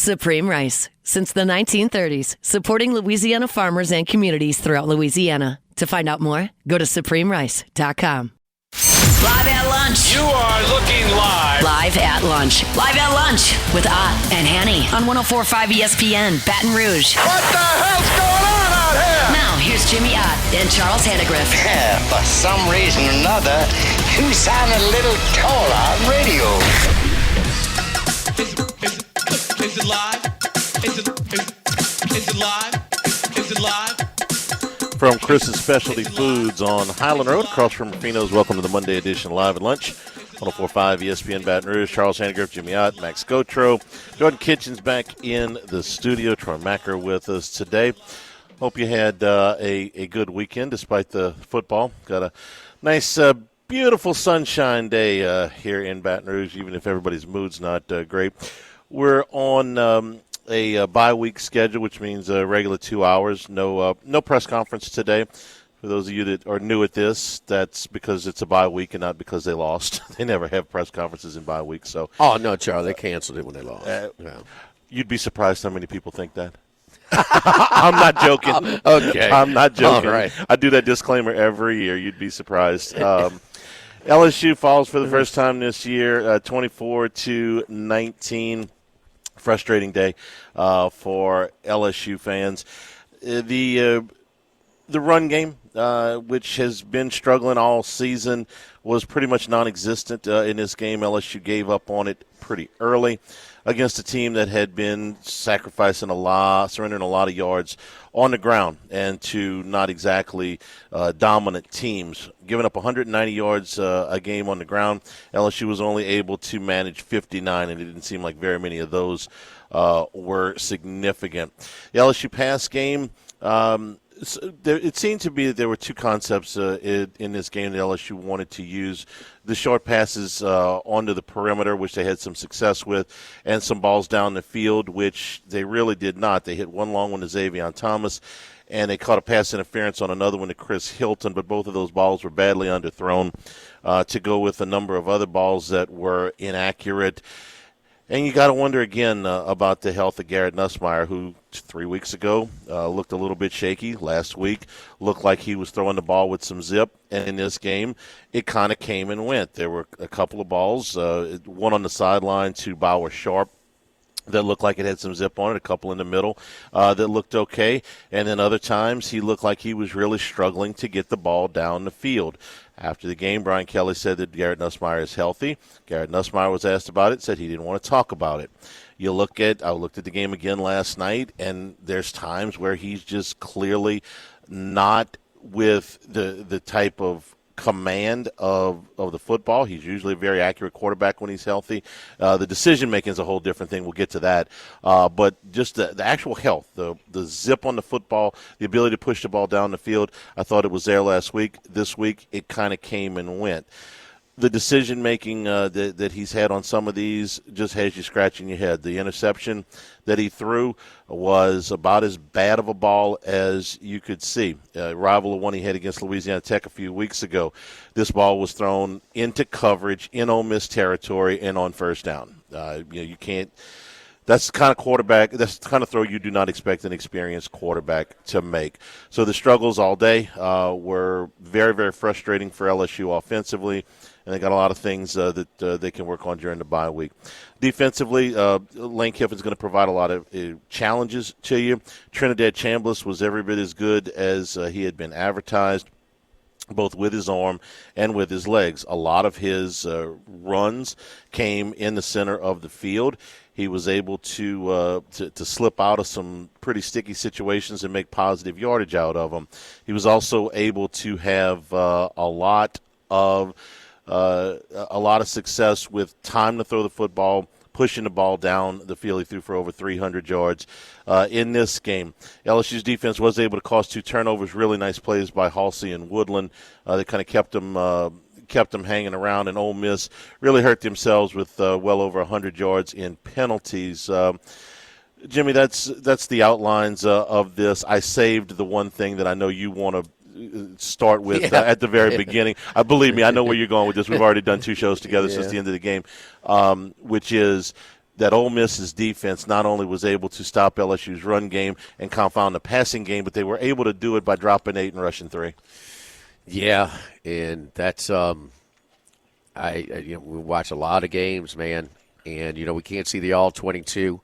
Supreme Rice. Since the 1930s, supporting Louisiana farmers and communities throughout Louisiana. To find out more, go to supremerice.com. Live at lunch. You are looking live. Live at lunch. Live at lunch with Ott and Hanny on 104.5 ESPN, Baton Rouge. What the hell's going on out here? Now, here's Jimmy Ott and Charles Handegriff. For some reason or another, you sound a little taller on radio. Is it live? Is it live? Is it live? From Chris's Specialty Foods on Highland Road, across from Rufino's. Welcome to the Monday edition of Live at Lunch. 104.5 ESPN Baton Rouge. Charles Handegriff, Jimmy Ott, Max Gotro. Jordan Kitchen's back in the studio. Troy Macker with us today. Hope you had a good weekend despite the football. Got a nice, beautiful sunshine day here in Baton Rouge, even if everybody's mood's not great. We're on a bye-week schedule, which means a regular 2 hours. No press conference today. For those of you that are new at this, that's because it's a bye week and not because they lost. They never have press conferences in bye week. So, oh no, Charlie, they canceled it when they lost. You'd be surprised how many people think that. I'm not joking. Okay, I'm not joking. All right. I do that disclaimer every year. You'd be surprised. LSU falls for the first time this year, 24-19. Frustrating day for LSU fans. The run game, which has been struggling all season, was pretty much non-existent in this game. LSU gave up on it pretty early against a team that had been surrendering a lot of yards on the ground and to not exactly dominant teams. Giving up 190 yards a game on the ground, LSU was only able to manage 59, and it didn't seem like very many of those were significant. The LSU pass game, it seemed to be that there were two concepts in this game that LSU wanted to use. The short passes onto the perimeter, which they had some success with, and some balls down the field, which they really did not. They hit one long one to Xavier Thomas, and they caught a pass interference on another one to Chris Hilton, but both of those balls were badly underthrown to go with a number of other balls that were inaccurate. And you got to wonder again about the health of Garrett Nussmeier, who 3 weeks ago looked a little bit shaky. Last week looked like he was throwing the ball with some zip. And in this game, it kind of came and went. There were a couple of balls, one on the sideline to Bauer Sharp that looked like it had some zip on it, a couple in the middle that looked okay. And then other times he looked like he was really struggling to get the ball down the field. After the game, Brian Kelly said that Garrett Nussmeier is healthy. Garrett Nussmeier was asked about it, said he didn't want to talk about it. I looked at the game again last night, and there's times where he's just clearly not with the type of command of the football. He's usually a very accurate quarterback when he's healthy. The decision-making is a whole different thing. We'll get to that. But just the actual health, the zip on the football, the ability to push the ball down the field, I thought it was there last week. This week, it kind of came and went. The decision-making that he's had on some of these just has you scratching your head. The interception that he threw was about as bad of a ball as you could see. Rival of one he had against Louisiana Tech a few weeks ago. This ball was thrown into coverage in Ole Miss territory and on first down. You can't. That's the kind of quarterback, that's the kind of throw you do not expect an experienced quarterback to make. So the struggles all day were very, very frustrating for LSU offensively, and they got a lot of things that they can work on during the bye week. Defensively, Lane Kiffin's going to provide a lot of challenges to you. Trinidad Chambliss was every bit as good as he had been advertised, both with his arm and with his legs. A lot of his runs came in the center of the field. He was able to slip out of some pretty sticky situations and make positive yardage out of them. He was also able to have a lot of success with time to throw the football, pushing the ball down the field. He threw for over 300 yards in this game. LSU's defense was able to cause 2 turnovers. Really nice plays by Halsey and Woodland. They kind of kept them hanging around, and Ole Miss really hurt themselves with well over 100 yards in penalties. Jimmy, that's the outlines of this. I saved the one thing that I know you want to start with at the very beginning. Believe me, I know where you're going with this. We've already done 2 shows together since the end of the game, which is that Ole Miss's defense not only was able to stop LSU's run game and confound the passing game, but they were able to do it by dropping 8 and rushing 3. Yeah, and that's we watch a lot of games, man, and we can't see the all 22.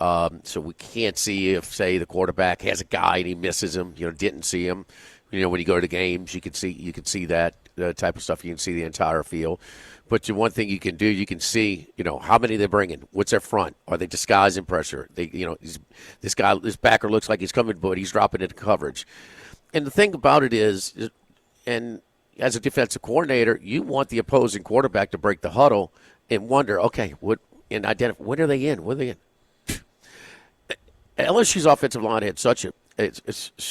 So we can't see if, say, the quarterback has a guy and he misses him. Didn't see him. When you go to the games, you can see that type of stuff. You can see the entire field. But the one thing you can do, you can see, how many they're bringing. What's their front? Are they disguising pressure? This backer looks like he's coming, but he's dropping into coverage. And the thing about it is, and as a defensive coordinator, you want the opposing quarterback to break the huddle and wonder, okay, when are they in? What are they in? LSU's offensive line had so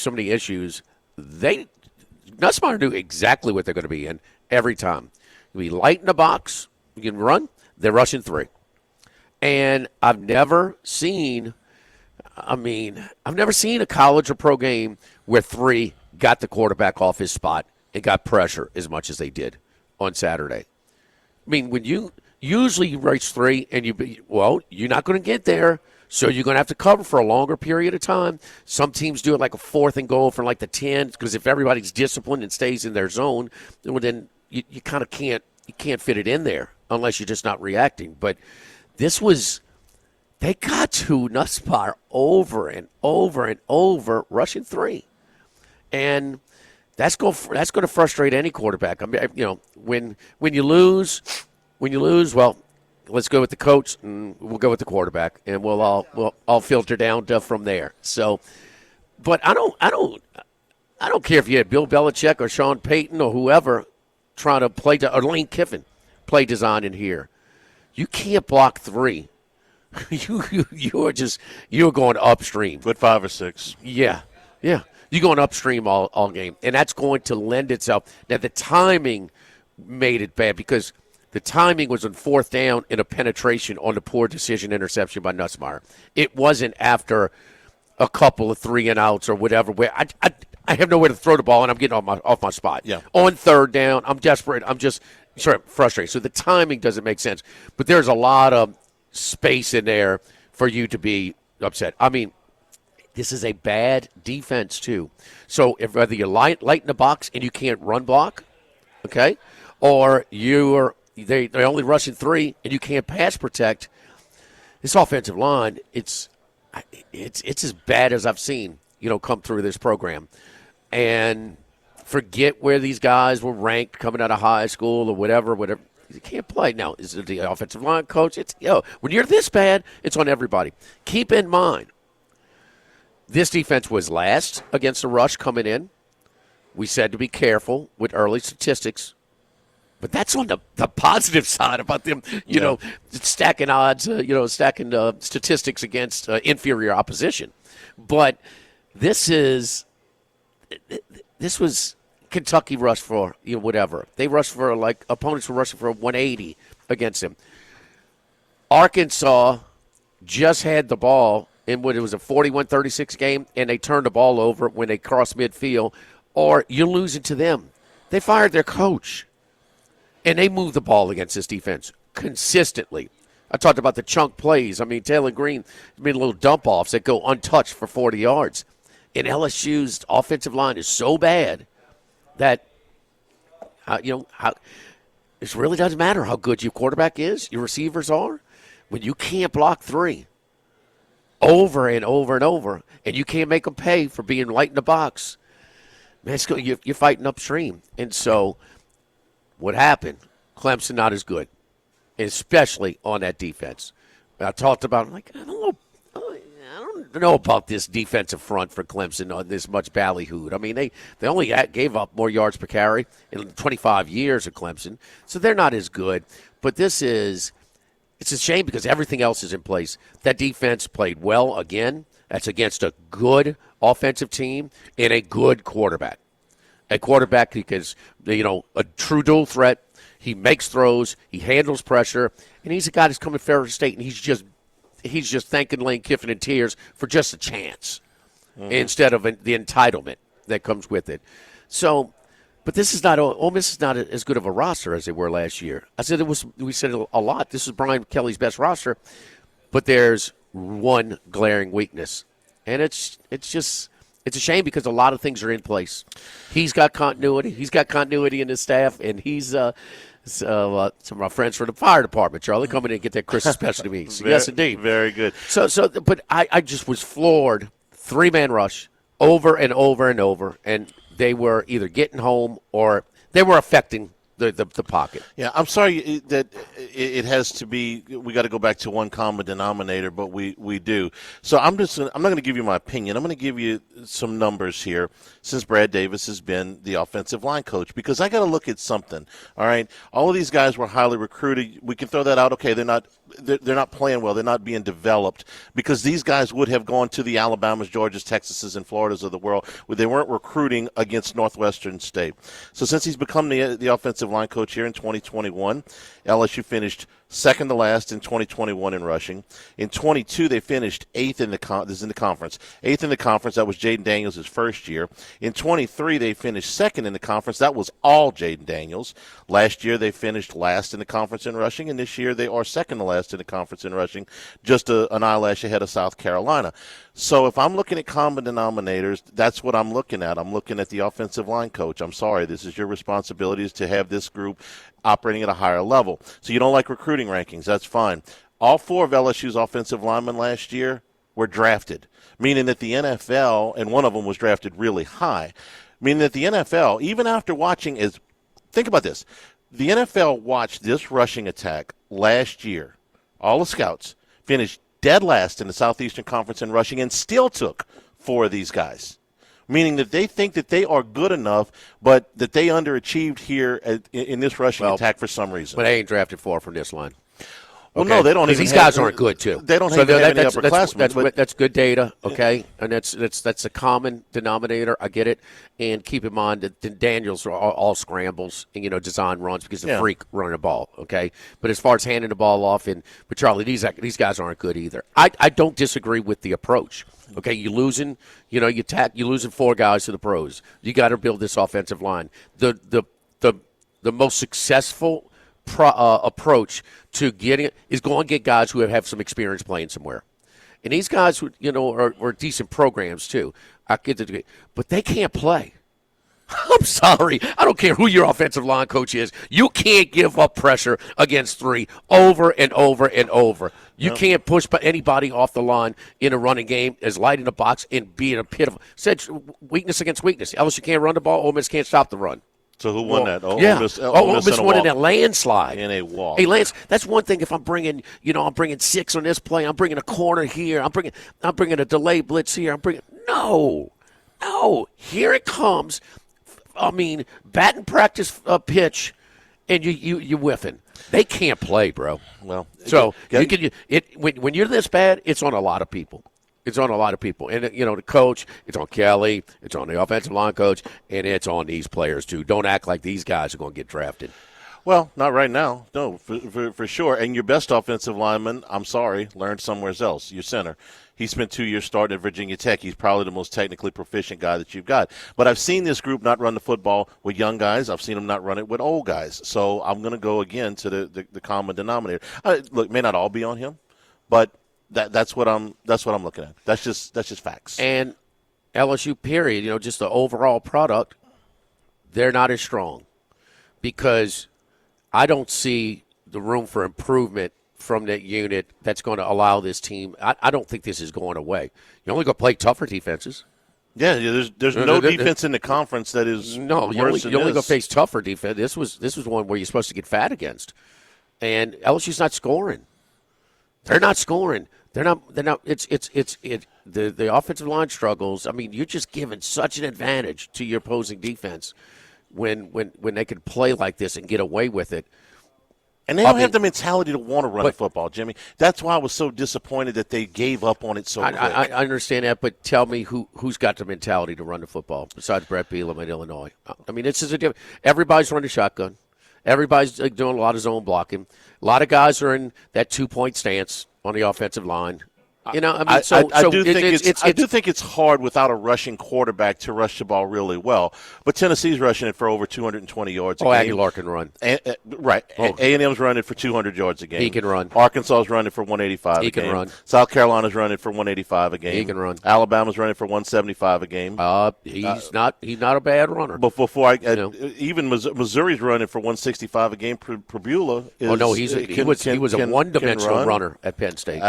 many issues. Nussmeier knew exactly what they're going to be in every time. You be light in the box, you can run, they're rushing 3. And I've never seen a college or pro game where 3 got the quarterback off his spot and got pressure as much as they did on Saturday. When you usually race 3 and you're not going to get there. So you're going to have to cover for a longer period of time. Some teams do it like a 4th and goal from like the 10, because if everybody's disciplined and stays in their zone, then you kind of can't fit it in there unless you're just not reacting. But they got to Nussmeier over and over and over, rushing 3, and that's going to frustrate any quarterback. When you lose, well, let's go with the coach, and we'll go with the quarterback, and we'll all filter down from there. So, but I don't care if you had Bill Belichick or Sean Payton or whoever trying to play, or Lane Kiffin play design in here. You can't block 3. You're going upstream. With 5 or 6. Yeah. You're going upstream all game, and that's going to lend itself. Now the timing made it bad because the timing was on 4th down and a penetration on the poor decision interception by Nussmeier. It wasn't after a couple of 3-and-outs or whatever where I have nowhere to throw the ball and I'm getting off my spot. Yeah. On 3rd down, I'm desperate. I'm just frustrated. So the timing doesn't make sense. But there's a lot of space in there for you to be upset. This is a bad defense too. So whether you're light in the box and you can't run block, okay, or they're only rushing 3 and you can't pass protect, this offensive line, it's as bad as I've seen, come through this program. And forget where these guys were ranked coming out of high school or whatever. You can't play. Now, is it the offensive line coach? When you're this bad, it's on everybody. Keep in mind, this defense was last against the rush coming in. We said to be careful with early statistics. But that's on the positive side about them, stacking odds, stacking statistics against inferior opposition. But this was Kentucky rushed for, whatever. They rushed for, opponents were rushing for 180 against them. Arkansas just had the ball in what it was a 41-36 game, and they turned the ball over when they crossed midfield, or you're losing to them. They fired their coach. And they move the ball against this defense consistently. I talked about the chunk plays. Taylor Green made little dump-offs that go untouched for 40 yards. And LSU's offensive line is so bad that, it really doesn't matter how good your quarterback is, your receivers are. When you can't block 3 over and over and over, and you can't make them pay for being light in the box, man, you're fighting upstream. And so what happened? Clemson not as good, especially on that defense. I talked about, I don't know about this defensive front for Clemson on this much ballyhooed. They only gave up more yards per carry in 25 years of Clemson, so they're not as good. But it's a shame because everything else is in place. That defense played well again. That's against a good offensive team and a good quarterback. A quarterback because, a true dual threat. He makes throws. He handles pressure. And he's a guy that's coming Ferris State, and he's just thanking Lane Kiffin in tears for just a chance instead of the entitlement that comes with it. So, but this is not – Ole Miss is not as good of a roster as they were last year. We said a lot. This is Brian Kelly's best roster. but there's one glaring weakness, and it's a shame because a lot of things are in place. He's got continuity. He's got continuity in his staff, and he's some of our friends from the fire department, Charlie, coming in and get that Christmas special to me. So, yes, indeed. Very good. But I just was floored. 3-man rush over and over and over, and they were either getting home or they were affecting the pocket. Yeah, I'm sorry that it has to be. We got to go back to one common denominator, but we do. So I'm not going to give you my opinion. I'm going to give you some numbers here since Brad Davis has been the offensive line coach, because I got to look at something. All right, all of these guys were highly recruited. We can throw that out. Okay, they're not playing well. They're not being developed, because these guys would have gone to the Alabamas, Georgias, Texases, and Floridas of the world where they weren't recruiting against Northwestern State. So since he's become the offensive line coach here in 2021, LSU finished second to last in 2021 in rushing. In 22, they finished eighth in the conference. Eighth in the conference. That was Jaden Daniels' first year. In 23, they finished second in the conference. That was all Jaden Daniels. Last year, they finished last in the conference in rushing, and this year they are second to last in the conference in rushing, just an eyelash ahead of South Carolina. So if I'm looking at common denominators, that's what I'm looking at. I'm looking at the offensive line coach. I'm sorry, this is your responsibility, is to have this group operating at a higher level. So you don't like recruiting rankings, that's fine. All 4 of LSU's offensive linemen last year were drafted, meaning that the NFL, and one of them was drafted really high, meaning that the NFL, even after watching, think about this, the NFL watched this rushing attack last year, all the scouts, finished dead last in the Southeastern Conference in rushing, and still took 4 of these guys, meaning that they think that they are good enough, but that they underachieved here in this rushing attack for some reason. But they ain't drafted 4 from this line. Well, no, they don't. Even these guys aren't good too. They don't have any upperclassmen. That's good data, okay, and that's a common denominator. I get it, and keep in mind that the Daniels are all scrambles and design runs because the freak running the ball, okay. But as far as handing the ball off, but Charlie, these guys aren't good either. I don't disagree with the approach. Okay, you're losing, you're losing 4 guys to the pros. You got to build this offensive line. The most successful approach to getting it is go and get guys who have some experience playing somewhere. And these guys, are decent programs too. I get the degree, but they can't play. I'm sorry. I don't care who your offensive line coach is. You can't give up pressure against 3 over and over and over. You can't push anybody off the line in a running game as light in the box and be in a pit of weakness against weakness. LSU can't run the ball. Ole Miss can't stop the run. So who won that? Ole Miss won in a landslide. In a walk. Hey, Lance, that's one thing. If I'm bringing, I'm bringing 6 on this play. I'm bringing a corner here. I'm bringing a delay blitz here. No. Here it comes. I mean, batting practice pitch, and you whiffing. They can't play, bro. Well, so when you're this bad, it's on a lot of people. It's on a lot of people. And, the coach, it's on Kelly, it's on the offensive line coach, and it's on these players, too. Don't act like these guys are going to get drafted. Well, not right now. No, for sure. And your best offensive lineman, I'm sorry, learned somewhere else, your center. He spent 2 years starting at Virginia Tech. He's probably the most technically proficient guy that you've got. But I've seen this group not run the football with young guys. I've seen them not run it with old guys. So I'm going to go again to the common denominator. Look, may not all be on him, but that's what I'm looking at. That's just facts. And LSU, period, just the overall product, they're not as strong because I don't see the room for improvement from that unit that's going to allow this team. I don't think this is going away. You're only going to play tougher defenses. Yeah, there's no defense in the conference that is worse than you're only going to face tougher defense. This was one where you're supposed to get fat against, and LSU's not scoring. They're not scoring. They're not. It's the offensive line struggles. I mean, you're just giving such an advantage to your opposing defense when they can play like this and get away with it. And they don't have the mentality to want to run the football, Jimmy. That's why I was so disappointed that they gave up on it so quick. I understand that, but tell me who's got the mentality to run the football besides Brett Bielema in Illinois. I mean, everybody's running shotgun. Everybody's doing a lot of zone blocking. A lot of guys are in that 2-point stance on the offensive line. You know, I mean, I do think it's hard without a rushing quarterback to rush the ball really well. But Tennessee's rushing it for over 220 yards a game. Aguilar can run. Right. A&M's running for 200 yards a game. He can run. Arkansas's running for 185 a game. He can run. South Carolina's running for 185 a game. He can run. Alabama's running for 175 a game. He's not a bad runner. But even Missouri's running for 165 a game. Prbula is he was a one-dimensional runner at Penn State.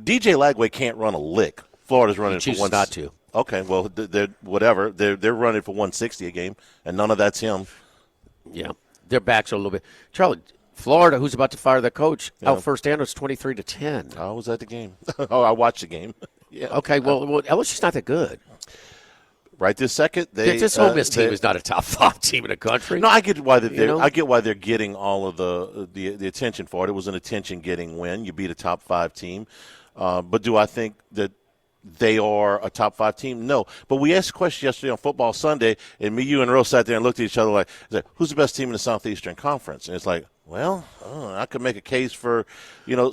DJ Lagway can't run a lick. Florida's running for one. Not to. Okay, well, they're running for 160 a game, and none of that's him. Yeah, their backs are a little bit. Charlie, Florida, who's about to fire their coach, out first down was 23-10. I was at the game. I watched the game. Yeah. Okay, well, LSU's not that good. Right this second, this Ole Miss team is not a top 5 team in the country. No, I get why I get why they're getting all of the attention for it. It was an attention-getting win. You beat a top 5 team, but do I think that they are a top 5 team? No. But we asked a question yesterday on Football Sunday, and me, you, and Rose sat there and looked at each other like, "Who's the best team in the Southeastern Conference?" And it's like, well, I could make a case for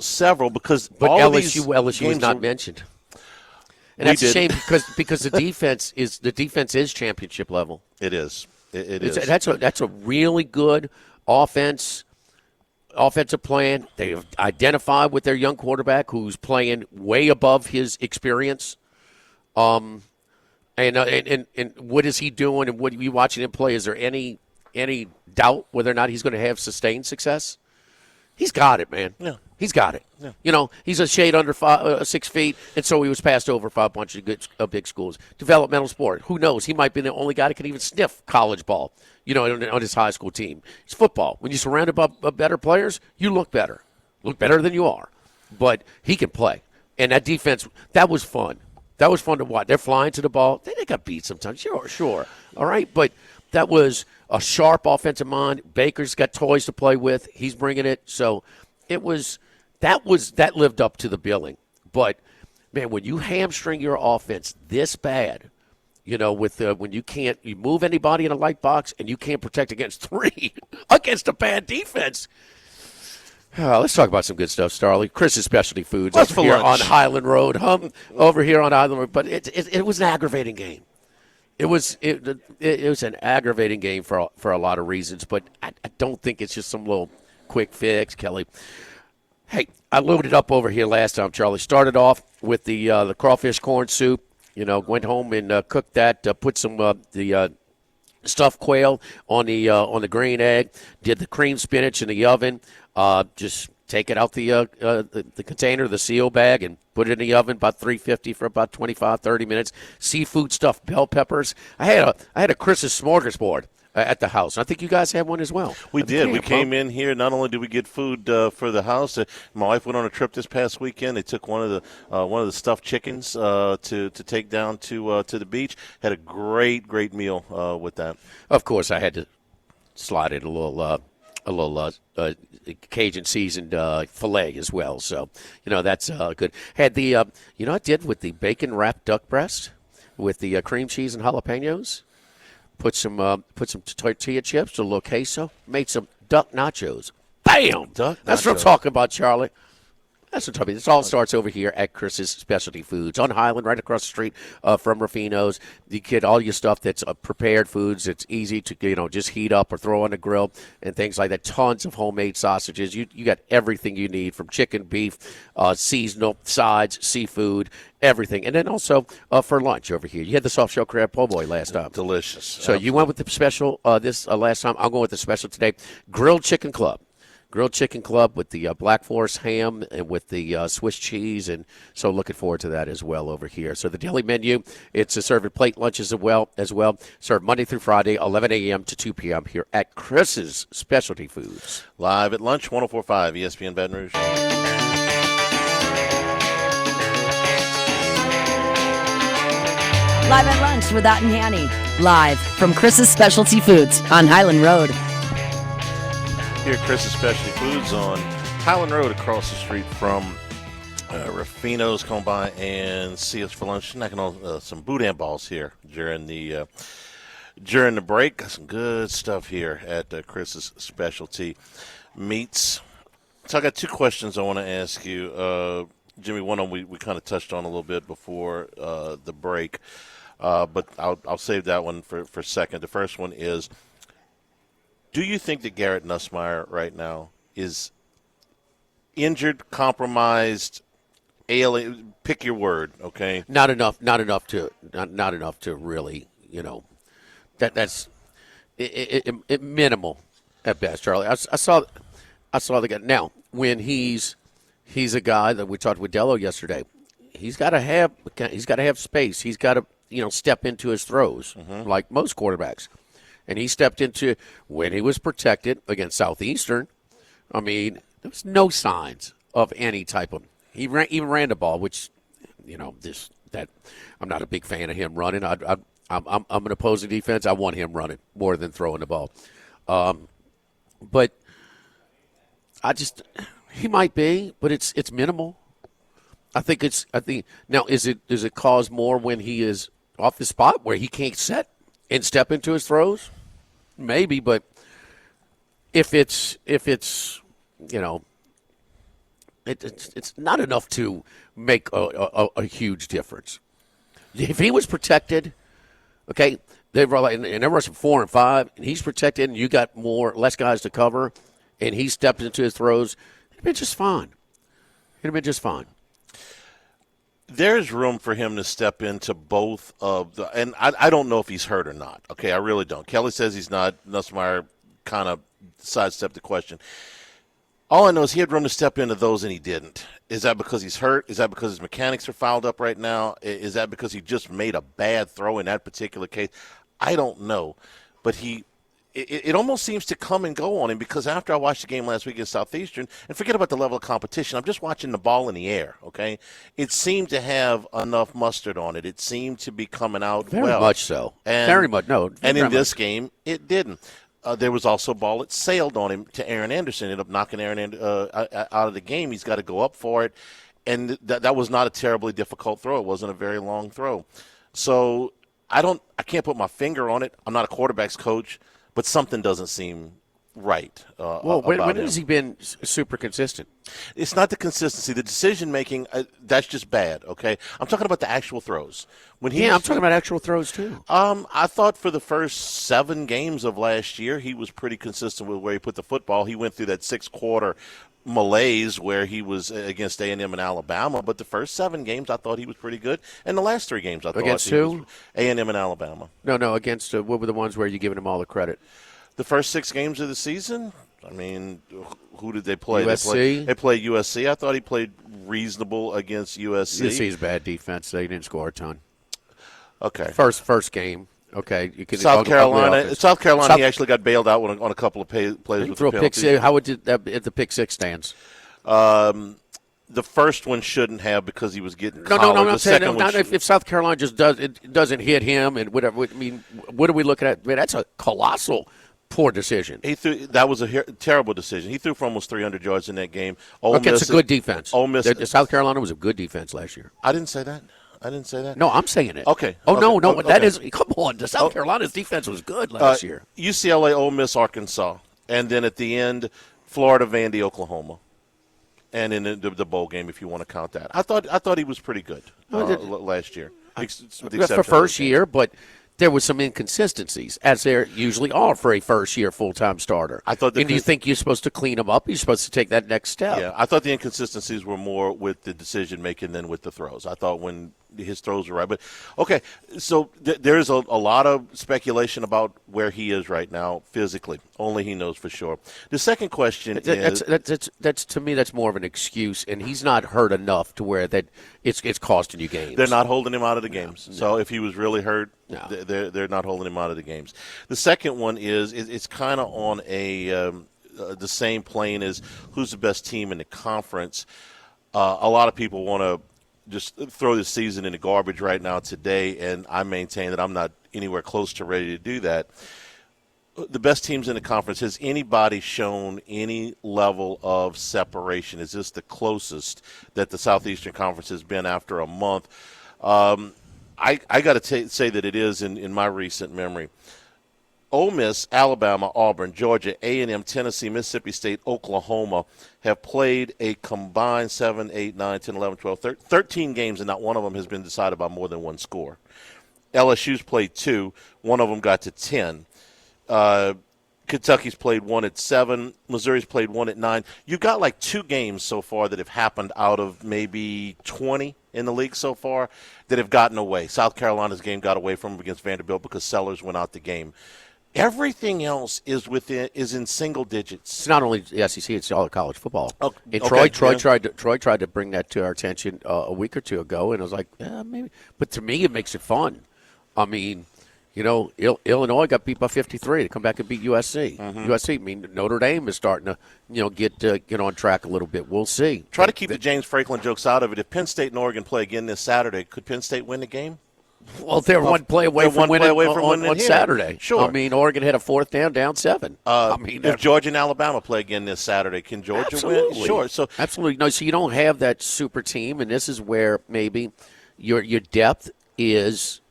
several because but all LSU is not mentioned. And that's a shame because the defense is championship level. It is. It is. That's a really good offensive plan. They have identified with their young quarterback who's playing way above his experience. And what is he doing? And what are you watching him play? Is there any doubt whether or not he's going to have sustained success? He's got it, man. Yeah. He's got it. Yeah. He's a shade under 6 feet, and so he was passed over by a bunch of big schools. Developmental sport. Who knows? He might be the only guy that can even sniff college ball, on his high school team. It's football. When you're surrounded by better players, you look better. Look better than you are. But he can play. And that defense, that was fun. That was fun to watch. They're flying to the ball. They got beat sometimes. Sure. All right, but that was a sharp offensive mind. Baker's got toys to play with. He's bringing it. So that lived up to the billing. But, man, when you hamstring your offense this bad, when you move anybody in a light box and you can't protect against 3 against a bad defense. Let's talk about some good stuff, Starley. Chris's Specialty Foods over here on Highland Road. Over here on Highland Road. But it was an aggravating game. It was an aggravating game for a lot of reasons, but I don't think it's just some little quick fix, Kelly. Hey, I loaded up over here last time, Charlie. Started off with the crawfish corn soup. Went home and cooked that. Put some the stuffed quail on the green egg. Did the cream spinach in the oven. Just take it out the container, the seal bag, and put it in the oven about 350 for about 25, 30 minutes. Seafood stuffed bell peppers. I had a Chris's smorgasbord at the house. I think you guys had one as well. We did. We came in here. Not only did we get food for the house, my wife went on a trip this past weekend. They took one of the stuffed chickens to take down to the beach. Had a great meal with that. Of course, I had to slide in a little Cajun seasoned filet as well. So, that's good. Had the, I did with the bacon wrapped duck breast with the cream cheese and jalapenos. Put some tortilla chips, a little queso. Made some duck nachos. Bam! That's what I'm talking about, Charlie. That's what I'm talking about. This all starts over here at Chris's Specialty Foods on Highland, right across the street from Rufino's. You get all your stuff that's prepared foods. It's easy to just heat up or throw on the grill and things like that. Tons of homemade sausages. You got everything you need from chicken, beef, seasonal, sides, seafood, everything. And then also for lunch over here. You had the soft shell crab po' boy last time. Delicious. So you went with the special this last time. I'm going with the special today. Grilled Chicken Club. Grilled Chicken Club with the Black Forest ham and with the Swiss cheese, and so looking forward to that as well over here. So the daily menu, it's a serve and plate lunches as well. Served Monday through Friday, 11 a.m. to 2 p.m. here at Chris's Specialty Foods. Live at lunch, 104.5 ESPN Baton Rouge. Live at lunch with Ott and Hanny. Live from Chris's Specialty Foods on Highland Road. Here at Chris's Specialty Foods on Highland Road across the street from Rufino's. Come by and see us for lunch. Knocking on some boudin balls here during the break. Got some good stuff here at Chris's Specialty Meats. So I got 2 questions I want to ask you. Jimmy, one of them we kind of touched on a little bit before the break, but I'll save that one for a second. The first one is, do you think that Garrett Nussmeier right now is injured, compromised, alien? Pick your word, okay? Not enough to really, that's minimal at best, Charlie. I saw the guy. Now, when he's a guy that we talked with Dello yesterday, he's got to have space. He's got to step into his throws like most quarterbacks. And he stepped into when he was protected against Southeastern. I mean, there was no signs of any type of. He even ran the ball, which I'm not a big fan of him running. I'm an opposing defense. I want him running more than throwing the ball. But he might be, but it's minimal. I think now does it cause more when he is off the spot where he can't set and step into his throws? Maybe, but if it's it's not enough to make a huge difference. If he was protected, okay, they're rushing 4 and 5, and he's protected, and you got less guys to cover, and he stepped into his throws, it'd been just fine. There's room for him to step into both of the – and I don't know if he's hurt or not. Okay, I really don't. Kelly says he's not. Nussmeier kind of sidestepped the question. All I know is he had room to step into those, and he didn't. Is that because he's hurt? Is that because his mechanics are fouled up right now? Is that because he just made a bad throw in that particular case? I don't know. But it almost seems to come and go on him, because after I watched the game last week against Southeastern, and forget about the level of competition, I'm just watching the ball in the air, okay? It seemed to have enough mustard on it. It seemed to be coming out very well. Very much so. Very much. No. And in this game, it didn't. There was also a ball that sailed on him to Aaron Anderson. Ended up knocking Aaron out of the game. He's got to go up for it. And that was not a terribly difficult throw. It wasn't a very long throw. So I can't put my finger on it. I'm not a quarterback's coach, but something doesn't seem right. When has he been super consistent? It's not the consistency. The decision-making, that's just bad, okay? I'm talking about the actual throws. I'm talking about actual throws, too. I thought for the first 7 games of last year, he was pretty consistent with where he put the football. He went through that 6-quarter malaise where he was against A&M and Alabama, but the first 7 games I thought he was pretty good, and the last 3 games I thought against he who? was A&M and Alabama. No, against what were the ones where you're giving him all the credit? The first 6 games of the season, I mean, who did they play? USC? They played USC. I thought he played reasonable against USC. USC's bad defense. They didn't score a ton. Okay. First game. Okay. You can South Carolina, he actually got bailed out on a couple of plays with the penalty. How would the pick six stands? The first one shouldn't have, because he was getting collared. No. I'm saying if South Carolina just doesn't hit him and whatever. I mean, what are we looking at? I mean, that's a colossal poor decision. That was a terrible decision. He threw for almost 300 yards in that game. It's a good defense. Ole Miss. South Carolina was a good defense last year. I didn't say that. No, I'm saying it. Okay. No. Okay. That is. Come on. The South Carolina's defense was good last year. UCLA, Ole Miss, Arkansas, and then at the end, Florida, Vandy, Oklahoma, and in the bowl game, if you want to count that. I thought he was pretty good last year. For first year, but there was some inconsistencies, as there usually are for a first-year full-time starter. Do you think you're supposed to clean them up? You're supposed to take that next step? Yeah, I thought the inconsistencies were more with the decision-making than with the throws. I thought when his throws were right. But, okay, so there's a lot of speculation about where he is right now physically. Only he knows for sure. The second question is... That's to me, that's more of an excuse, and he's not hurt enough to where that it's costing you games. They're not holding him out of the games. No. So if he was really hurt, they're not holding him out of the games. The second one is it's kind of on the same plane as who's the best team in the conference. A lot of people want to just throw this season in the garbage right now today, and I maintain that I'm not anywhere close to ready to do that. The best teams in the conference, has anybody shown any level of separation? Is this the closest that the Southeastern Conference has been after a month? I got to say that it is in my recent memory. Ole Miss, Alabama, Auburn, Georgia, A&M, Tennessee, Mississippi State, Oklahoma have played a combined 7, 8, 9, 10, 11, 12, 13 games, and not one of them has been decided by more than one score. LSU's played 2. One of them got to 10. Kentucky's played 1 at 7. Missouri's played 1 at 9. You've got like 2 games so far that have happened out of maybe 20 in the league so far that have gotten away. South Carolina's game got away from them against Vanderbilt because Sellers went out the game. Everything else is in single digits. It's not only the SEC; it's all college football. Oh, and okay, Troy tried to bring that to our attention a week or two ago, and I was like, maybe. But to me, it makes it fun. I mean, Illinois got beat by 53 to come back and beat USC. USC. I mean, Notre Dame is starting to get on track a little bit. We'll see. Try to keep the James Franklin jokes out of it. If Penn State and Oregon play again this Saturday, could Penn State win the game? Well, they're one play away from winning on Saturday. Sure. I mean, Oregon had a 4th down 7. If Georgia and Alabama play again this Saturday, can Georgia win? Sure. So absolutely. No, so you don't have that super team, and this is where maybe your depth is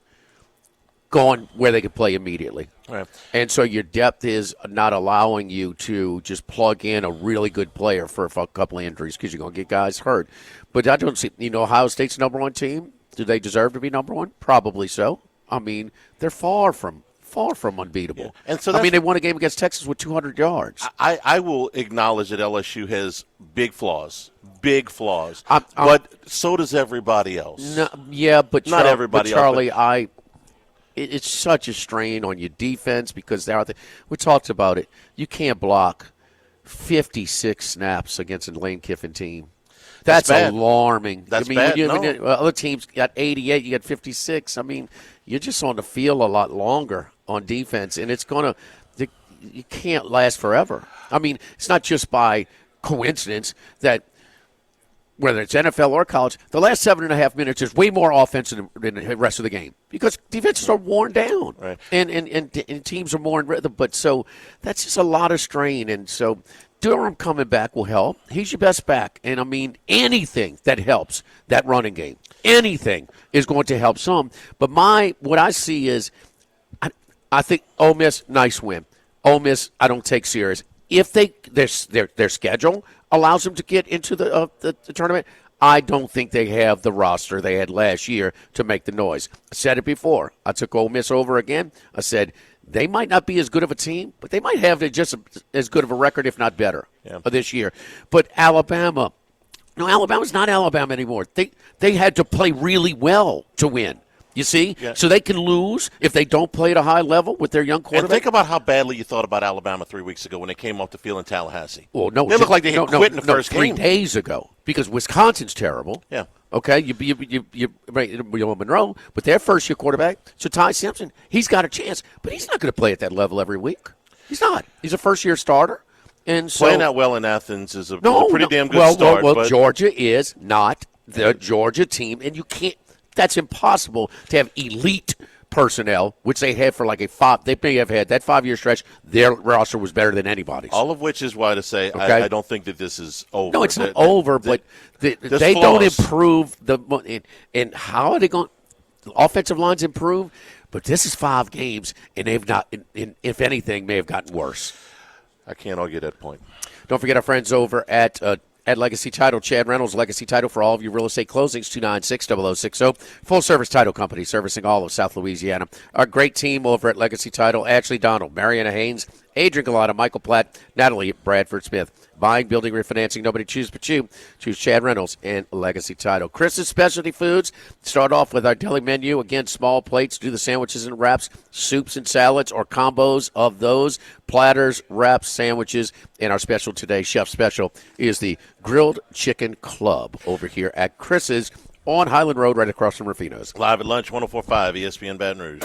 going where they can play immediately. Right. And so your depth is not allowing you to just plug in a really good player for a couple of injuries because you're going to get guys hurt. But I don't see, Ohio State's number 1 team. Do they deserve to be number 1? Probably so. I mean, they're far from unbeatable. Yeah. And so they won a game against Texas with 200 yards. I will acknowledge that LSU has big flaws. But so does everybody else. No, yeah, but not everybody Charlie, else. It's such a strain on your defense because we talked about it. You can't block 56 snaps against a Lane Kiffin team. That's alarming. That's bad. When other teams got 88, you got 56. I mean, you're just on the field a lot longer on defense, and you can't last forever. I mean, it's not just by coincidence that whether it's NFL or college, the last 7.5 minutes is way more offense than the rest of the game because defenses are worn down, right. and teams are more in rhythm. But so that's just a lot of strain, and so Durham coming back will help. He's your best back, and I mean anything that helps that running game, anything is going to help some. But what I see is, I think Ole Miss, nice win. Ole Miss, I don't take serious. If their schedule allows them to get into the tournament, I don't think they have the roster they had last year to make the noise. I said it before. I took Ole Miss over again. I said they might not be as good of a team, but they might have just as good of a record, if not better, this year. But Alabama, Alabama's not Alabama anymore. They had to play really well to win. You see? Yeah. So they can lose if they don't play at a high level with their young quarterback. And think about how badly you thought about Alabama 3 weeks ago when they came off the field in Tallahassee. Well, no. They looked like they had quit in the first 3 game. 3 days ago because Wisconsin's terrible. Yeah. Okay, you Monroe, but their first-year quarterback, so Ty Simpson, he's got a chance, but he's not going to play at that level every week. He's not. He's a first-year starter. And so, playing out well in Athens is a pretty damn good start. Well, Georgia is not the Georgia team, and you can't. That's impossible to have elite personnel, which they had for like they may have had that 5-year stretch. Their roster was better than anybody's. All of which is why to say I don't think that this is over. No, it's not over, but they don't improve and how are they going? The offensive lines improve, but this is 5 games, and they've not. If anything, may have gotten worse. I can't argue that point. Don't forget our friends over at Legacy Title. Chad Reynolds, Legacy Title for all of your real estate closings, 296-0060. Full-service title company servicing all of South Louisiana. Our great team over at Legacy Title, Ashley Donald, Mariana Haynes, Adrian Galata, Michael Platt, Natalie Bradford-Smith. Buying, building, refinancing, nobody chooses but you. Choose Chad Reynolds and Legacy Title. Chris's Specialty Foods. Start off with our deli menu. Again, small plates. Do the sandwiches and wraps, soups and salads, or combos of those. Platters, wraps, sandwiches. And our special today, Chef Special, is the Grilled Chicken Club over here at Chris's on Highland Road right across from Rufino's. Live at lunch, 104.5 ESPN Baton Rouge.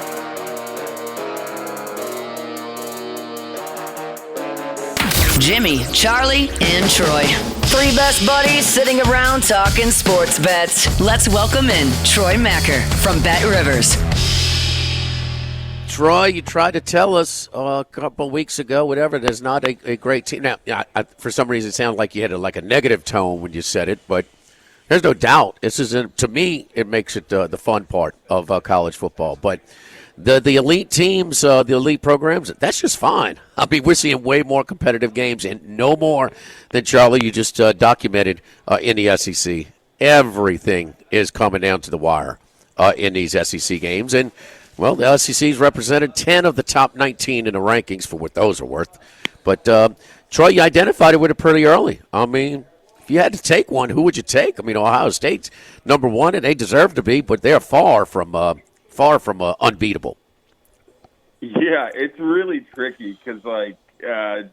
Jimmy, Charlie, and Troy. 3 best buddies sitting around talking sports bets. Let's welcome in Troy Macker from Bet Rivers. Troy, you tried to tell us a couple weeks ago, whatever, there's not a great team. Now, for some reason, it sounded like you had a negative tone when you said it, but there's no doubt. This is, to me, it makes it the fun part of college football. But the elite teams, the elite programs, that's just fine. I mean, we're seeing way more competitive games and no more than, Charlie, you just documented in the SEC. Everything is coming down to the wire in these SEC games. And, well, the SEC's represented 10 of the top 19 in the rankings for what those are worth. But, Troy, you identified it with it pretty early. I mean, if you had to take one, who would you take? I mean, Ohio State's number one, and they deserve to be, but they're far from unbeatable. Yeah, it's really tricky because,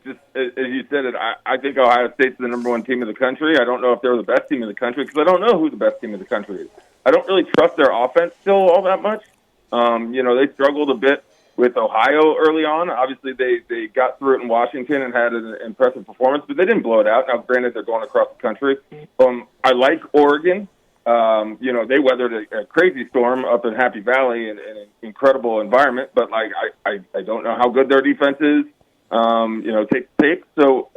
just as you said it, I think Ohio State's the number one team in the country. I don't know if they're the best team in the country because I don't know who the best team in the country is. I don't really trust their offense still all that much. They struggled a bit with Ohio early on. Obviously, they got through it in Washington and had an impressive performance, but they didn't blow it out. Now, granted, they're going across the country. I like Oregon. They weathered a crazy storm up in Happy Valley in an incredible environment, but I don't know how good their defense is. Take the tape. So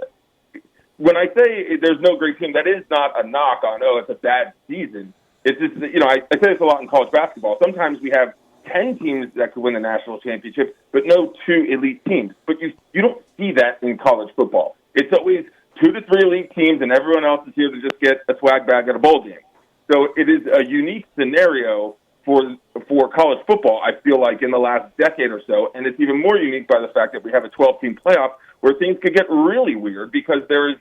when I say there's no great team, that is not a knock on, it's a bad season. It's just, I say this a lot in college basketball. Sometimes we have 10 teams that could win the national championship, but no 2 elite teams. But you don't see that in college football. It's always 2 to 3 elite teams, and everyone else is here to just get a swag bag at a bowl game. So it is a unique scenario for college football, I feel like, in the last decade or so. And it's even more unique by the fact that we have a 12-team playoff where things could get really weird because there's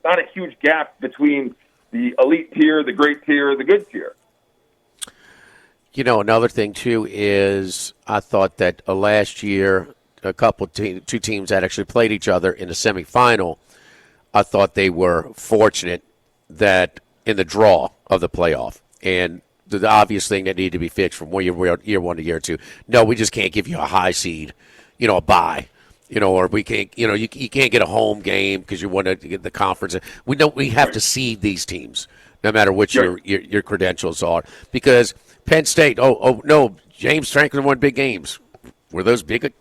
not a huge gap between the elite tier, the great tier, the good tier. Another thing, too, is I thought that last year, two teams that actually played each other in the semifinal, I thought they were fortunate that in the draw of the playoff. And the obvious thing that needed to be fixed from year 1 to year 2, no, we just can't give you a high seed, a bye. Or we can't, you can't get a home game because you want to get the conference. We have to seed these teams, no matter what your credentials are. Because Penn State, no, James Franklin won big games. Were those big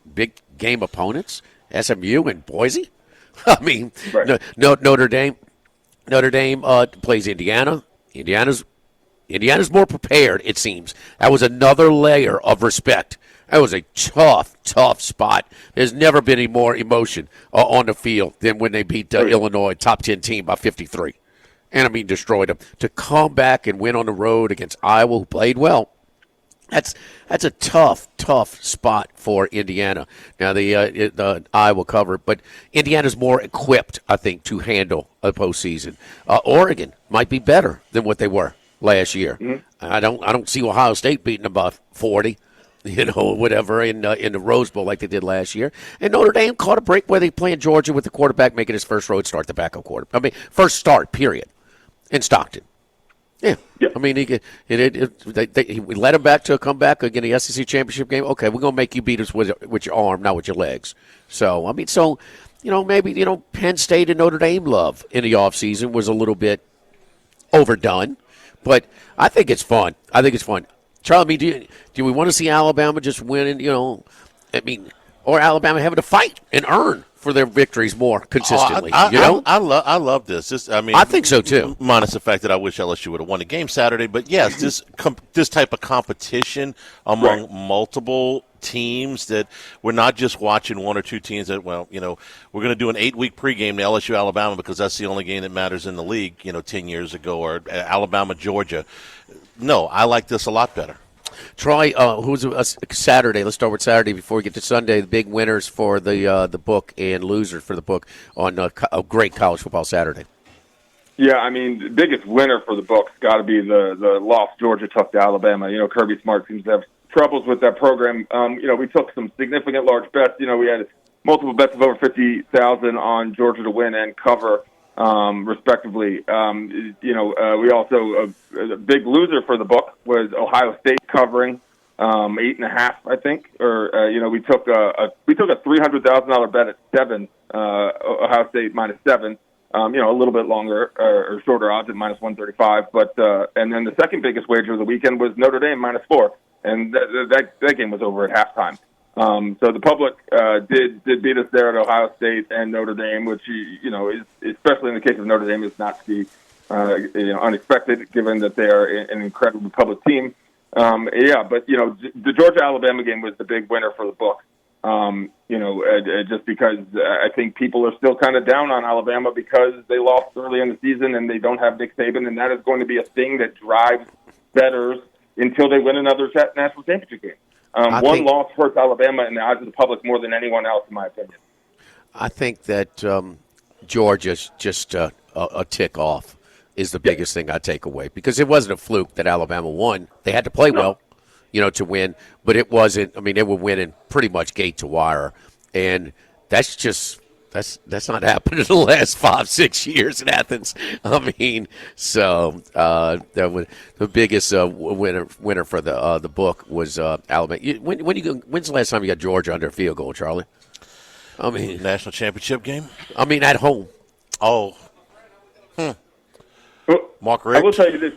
game opponents? SMU and Boise? I mean, right. Notre Dame plays Indiana. Indiana's more prepared, it seems. That was another layer of respect. That was a tough spot. There's never been any more emotion on the field than when they beat Illinois, top 10 team, by 53. And, destroyed them. To come back and win on the road against Iowa, who played well, that's a tough spot for Indiana. Now, the Iowa covered, but Indiana's more equipped, I think, to handle a postseason. Oregon might be better than what they were last year. Mm-hmm. I don't see Ohio State beating them by 40. Whatever, in the Rose Bowl like they did last year. And Notre Dame caught a break where they playing Georgia with the quarterback making his first road start, the backup quarterback. First start, period, in Stockton. Yeah. He led him back to a comeback again, the SEC championship game. Okay, we're going to make you beat us with your arm, not with your legs. So, maybe, Penn State and Notre Dame love in the offseason was a little bit overdone. But I think it's fun. Charlie, do we want to see Alabama just win, or Alabama having to fight and earn for their victories more consistently? I love this. I think so too. Minus the fact that I wish LSU would have won the game Saturday, but yes, this type of competition among multiple teams, that we're not just watching one or two teams that, we're going to do an 8-week pregame to LSU Alabama because that's the only game that matters in the league, 10 years ago, or Alabama Georgia. No, I like this a lot better. Troy, who's Saturday? Let's start with Saturday before we get to Sunday. The big winners for the book and losers for the book on a great college football Saturday. Yeah, the biggest winner for the book's got to be the loss Georgia took to Alabama. Kirby Smart seems to have troubles with that program. We took some significant large bets. We had multiple bets of over 50,000 on Georgia to win and cover, respectively. We also a big loser for the book was Ohio State covering 8.5, I think. Or we took a $300,000 bet at 7, Ohio State -7. A little bit longer or shorter odds at -135. But and then the second biggest wager of the weekend was Notre Dame -4, and that game was over at halftime. So the public did beat us there at Ohio State and Notre Dame, which is, especially in the case of Notre Dame, is not to be unexpected, given that they are an incredibly public team. Yeah, but the Georgia-Alabama game was the big winner for the book. Just because I think people are still kind of down on Alabama because they lost early in the season and they don't have Nick Saban, and that is going to be a thing that drives bettors until they win another national championship game. One loss hurts Alabama in the eyes of the public more than anyone else, in my opinion. I think that Georgia's just a tick off is the biggest thing I take away, because it wasn't a fluke that Alabama won. They had to play well, to win, but it wasn't. I mean, they were winning pretty much gate to wire, and that's not happened in the last 5-6 years in Athens. I mean, so the biggest winner for the book was Alabama. When's the last time you got Georgia under a field goal, Charlie? I mean, national championship game. I mean, at home. Oh. Mark Richt. I will tell you this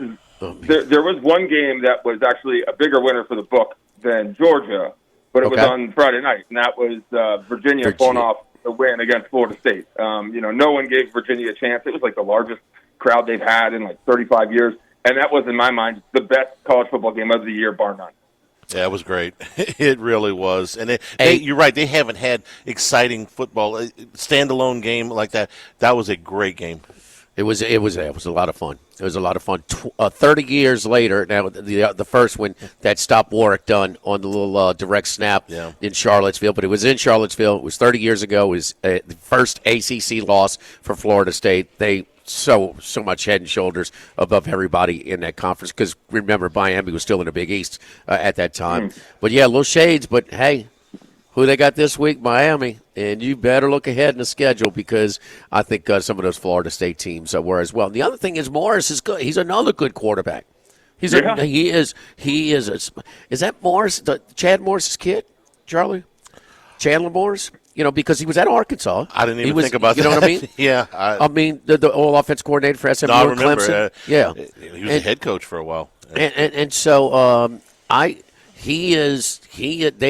there was one game that was actually a bigger winner for the book than Georgia, but it was on Friday night, and that was Virginia pulling off the win against Florida State. No one gave Virginia a chance. It was like the largest crowd they've had in like 35 years, and that was, in my mind, the best college football game of the year, bar none. Yeah, it was great. It really was. And you're right. They haven't had exciting football, standalone game like that. That was a great game. It was a lot of fun. It was a lot of fun. 30 years later, now the first one that stopped Warwick done on the little direct snap in Charlottesville, but it was in Charlottesville. It was 30 years ago. It was the first ACC loss for Florida State. They so much head and shoulders above everybody in that conference, because remember, Miami was still in the Big East at that time. But yeah, little shades. But hey, who they got this week? Miami. And you better look ahead in the schedule, because I think some of those Florida State teams were as well. And the other thing is Morris is good. He's another good quarterback. He is. Is that Morris, Chad Morris's kid, Charlie? Chandler Morris? Because he was at Arkansas. I didn't even think about that. You know what I mean? Yeah. I mean, the all offense coordinator for SMU and Clemson. He was a head coach for a while. And so they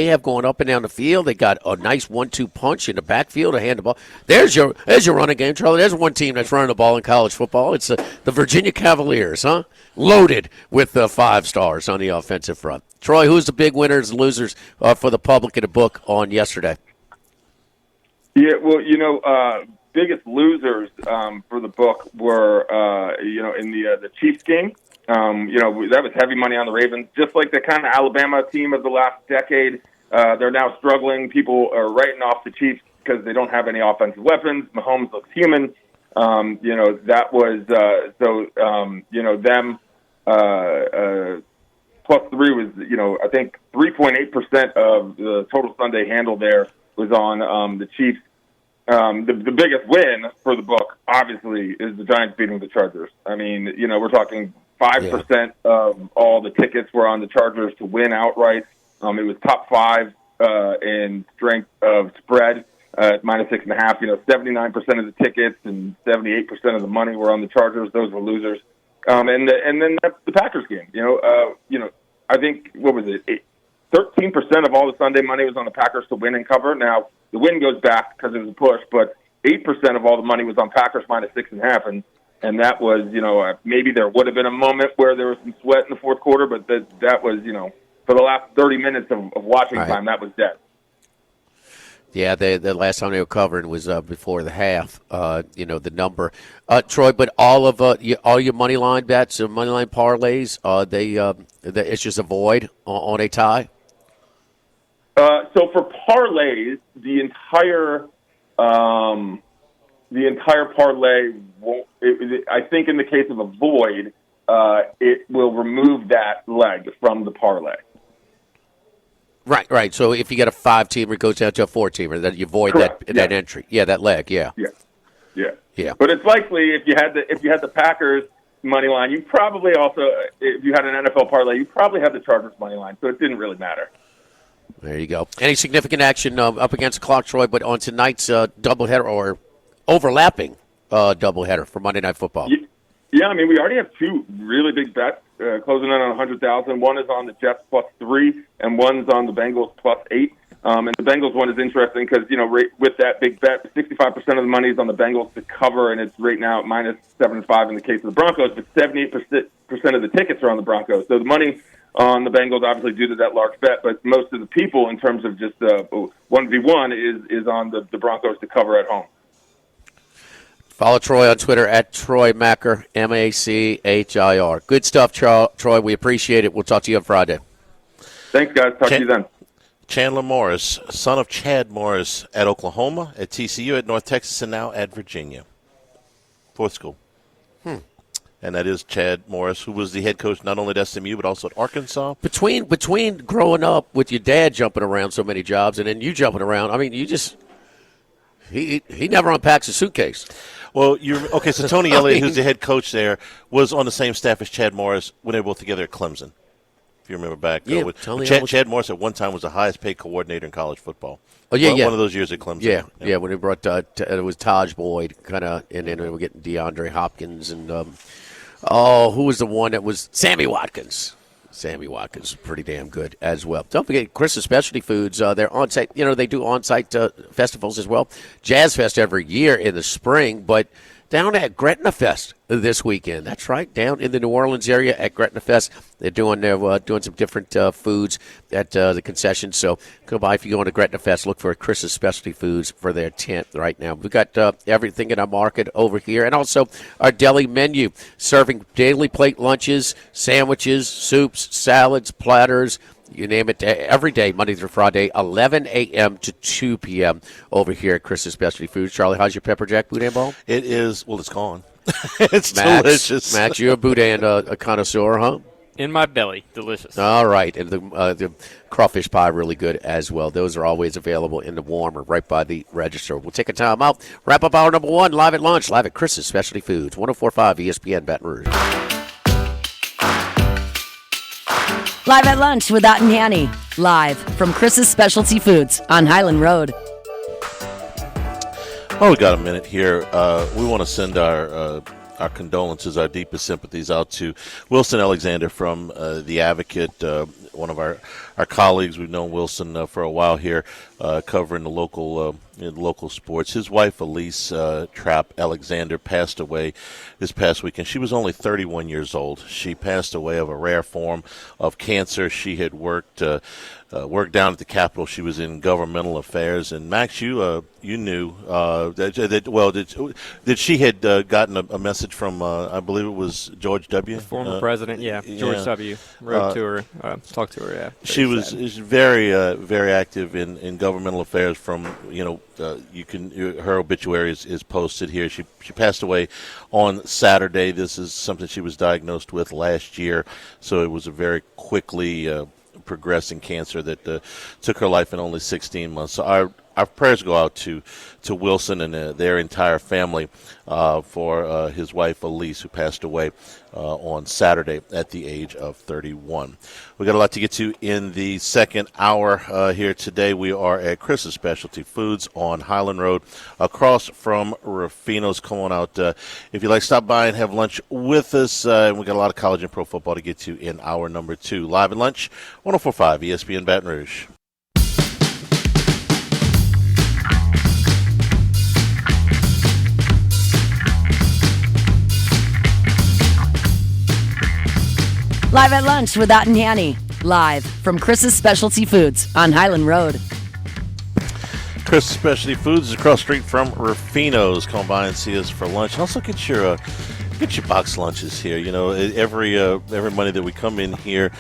have gone up and down the field. They got a nice 1-2 punch in the backfield to hand the ball. There's your running game, Charlie. There's one team that's running the ball in college football. It's the Virginia Cavaliers, huh? Loaded with 5 stars on the offensive front. Troy, who's the big winners and losers for the public in the book on yesterday? Yeah, well, biggest losers for the book were, in the Chiefs game. That was heavy money on the Ravens. Just like the kind of Alabama team of the last decade, they're now struggling. People are writing off the Chiefs because they don't have any offensive weapons. Mahomes looks human. That was them. Plus 3 was, I think 3.8% of the total Sunday handle there was on the Chiefs. The biggest win for the book, obviously, is the Giants beating the Chargers. I mean, we're talking 5% of all the tickets were on the Chargers to win outright. It was top 5 in strength of spread at -6.5. 79% of the tickets and 78% of the money were on the Chargers. Those were losers. And then the Packers game. I think, what was it? 13% of all the Sunday money was on the Packers to win and cover. Now, the win goes back because it was a push, but 8% of all the money was on Packers -6.5. And that was, maybe there would have been a moment where there was some sweat in the fourth quarter, but that was, for the last 30 minutes of watching time, that was dead. Yeah, the last time they were covering was before the half, the number. Troy, but all your money line bets, money line parlays, it's just a void on a tie? So for parlays, the entire parlay won't. I think in the case of a void, it will remove that leg from the parlay. Right. So if you get a 5-teamer, it goes down to a 4-teamer. Then you void that entry. Yeah, that leg. Yeah. But it's likely if you had the Packers money line, you probably also, if you had an NFL parlay, you probably had the Chargers money line. So it didn't really matter. There you go. Any significant action up against the clock, Troy? But on tonight's doubleheader or overlapping doubleheader for Monday Night Football. Yeah, I mean, we already have 2 really big bets closing in on 100,000. One is on the Jets +3, and one's on the Bengals +8. And the Bengals one is interesting because, with that big bet, 65% of the money is on the Bengals to cover, and it's right now at -7.5 in the case of the Broncos, but 78% of the tickets are on the Broncos. So the money on the Bengals, obviously due to that large bet, but most of the people in terms of just 1v1 is on the Broncos to cover at home. Follow Troy on Twitter at Troy Macker, Machir. Good stuff, Troy. We appreciate it. We'll talk to you on Friday. Thanks, guys. Talk to you then. Chandler Morris, son of Chad Morris, at Oklahoma, at TCU, at North Texas, and now at Virginia. Fourth school. And that is Chad Morris, who was the head coach not only at SMU but also at Arkansas. Between growing up with your dad jumping around so many jobs and then you jumping around, I mean, you just he never unpacks a suitcase. Well, so Tony Elliott, who's the head coach there, was on the same staff as Chad Morris when they were both together at Clemson. If you remember back, Chad Morris at one time was the highest paid coordinator in college football. Oh yeah, one of those years at Clemson. Yeah. When they brought it was Taj Boyd, kind of, and then we were getting DeAndre Hopkins and who was the one that was Sammy Watkins? Sammy Watkins is pretty damn good as well. Don't forget Chris's Specialty Foods. They're on site. They do on site festivals as well. Jazz Fest every year in the spring, but down at Gretna Fest this weekend. That's right, down in the New Orleans area at Gretna Fest. They're doing some different foods at the concession. So go by if you go into Gretna Fest. Look for Chris's Specialty Foods for their tent right now. We've got everything in our market over here, and also our deli menu, serving daily plate lunches, sandwiches, soups, salads, platters. You name it, every day, Monday through Friday, 11 a.m. to 2 p.m. over here at Chris's Specialty Foods. Charlie, how's your pepper jack boudin bowl? It is, it's gone. It's Max, delicious. Max, you're a boudin a connoisseur, huh? In my belly. Delicious. All right. And the crawfish pie, really good as well. Those are always available in the warmer right by the register. We'll take a time out. Wrap up hour number one, live at lunch, live at Chris's Specialty Foods, 104.5 ESPN Baton Rouge. Live at lunch with Ott and Hanny. Live from Chris's Specialty Foods on Highland Road. Oh, we got a minute here. We want to send our condolences, our deepest sympathies out to Wilson Alexander from The Advocate, one of our colleagues. We've known Wilson for a while here, covering the local sports. His wife, Elise Trapp Alexander, passed away this past weekend. She was only 31 years old. She passed away of a rare form of cancer. She had worked down at the Capitol. She was in governmental affairs. And Max, you knew that she had gotten a message from I believe it was George W. The former president, George W. Wrote to her, talked to her. Yeah, she was very very active in governmental affairs. From her obituary is posted here. She passed away on Saturday. This is something she was diagnosed with last year, so it was a very quickly progressing cancer that took her life in only 16 months. So our prayers go out to Wilson and their entire family for his wife Elise, who passed away on Saturday at the age of 31. We got a lot to get to in the second hour here today. We are at Chris's Specialty Foods on Highland Road, across from Rufino's. Come on out if you'd like to stop by and have lunch with us. And we got a lot of college and pro football to get to in hour number 2. Live at lunch, 104.5 ESPN Baton Rouge. Live at lunch with Ott and Hanny. Live from Chris's Specialty Foods on Highland Road. Chris's Specialty Foods is across the street from Rufino's. Come by and see us for lunch. Also get your box lunches here. Every Monday that we come in here,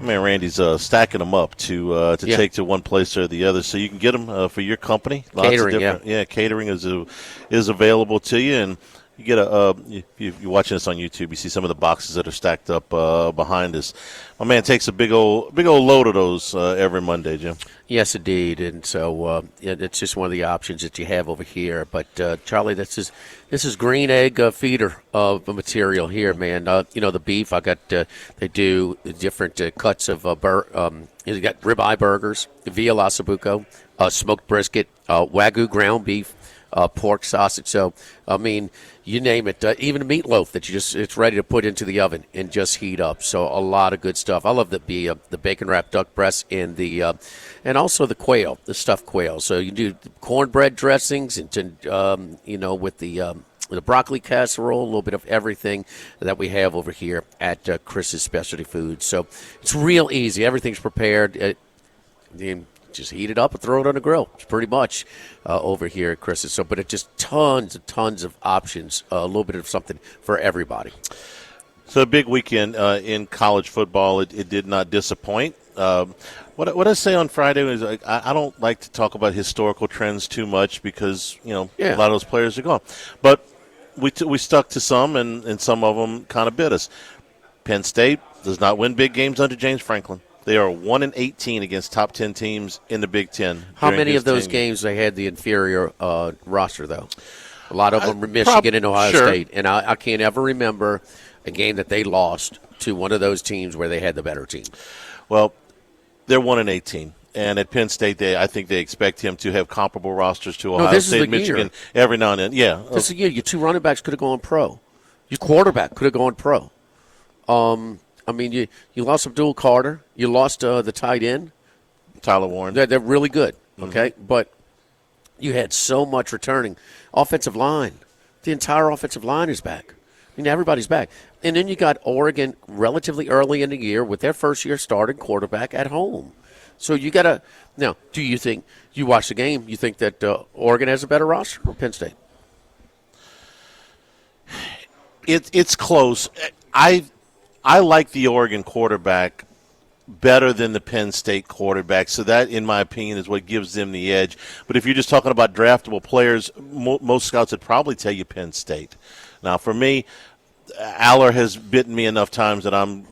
man, Randy's stacking them up to take to one place or the other, so you can get them for your company. Catering, catering is available to you, and you get if you're watching this on YouTube, you see some of the boxes that are stacked up behind us. My man takes a big old load of those every Monday, Jim. Yes, indeed, and so it's just one of the options that you have over here. But Charlie, this is green egg feeder of material here, man. The beef I got. They do different cuts of you got ribeye burgers, veal ossobuco, smoked brisket, Wagyu ground beef, pork sausage. So I mean, you name it, even a meatloaf that it's ready to put into the oven and just heat up. So a lot of good stuff. I love the bacon wrapped duck breast and and also the quail, the stuffed quail. So you do cornbread dressings and with the the broccoli casserole, a little bit of everything that we have over here at Chris's Specialty Foods. So it's real easy. Everything's prepared. You just heat it up and throw it on the grill. It's pretty much over here at Chris's. So, but it's just tons of options, a little bit of something for everybody. So a big weekend in college football. It did not disappoint. What I say on Friday is I don't like to talk about historical trends too much because, a lot of those players are gone. But we stuck to some, and some of them kind of bit us. Penn State does not win big games under James Franklin. They are 1-18 against top 10 teams in the Big Ten. How many of those games they had the inferior roster, though? A lot of them were Michigan and Ohio State. And I can't ever remember a game that they lost to one of those teams where they had the better team. Well, they're 1-18. And at Penn State, I think they expect him to have comparable rosters to Ohio State, Michigan, every now and then. Yeah. This is the year. Your two running backs could have gone pro. Your quarterback could have gone pro. You lost Abdul Carter. You lost the tight end. Tyler Warren. They're really good, okay? Mm-hmm. But you had so much returning. Offensive line. The entire offensive line is back. Everybody's back. And then you got Oregon relatively early in the year with their first-year starting quarterback at home. So you got to – now, do you think – you watch the game, you think that Oregon has a better roster or Penn State? It's close. I like the Oregon quarterback better than the Penn State quarterback, so that, in my opinion, is what gives them the edge. But if you're just talking about draftable players, most scouts would probably tell you Penn State. Now, for me, Aller has bitten me enough times that I'm,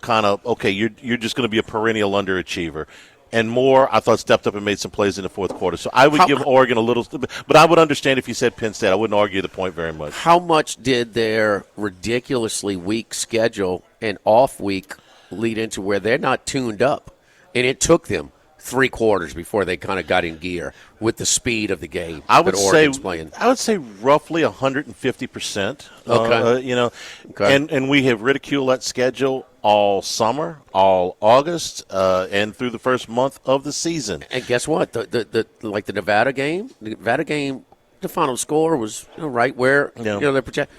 kind of, okay, you're just going to be a perennial underachiever. And Moore, I thought, stepped up and made some plays in the fourth quarter. So I would give Oregon a little – but I would understand if you said Penn State. I wouldn't argue the point very much. How much did their ridiculously weak schedule and off week lead into where they're not tuned up? And it took them 3 quarters before they kind of got in gear with the speed of the game that Oregon's playing. I would say roughly 150%. Okay. And we have ridiculed that schedule all summer, all August, and through the first month of the season. And guess what? The Nevada game, the final score was right where they project.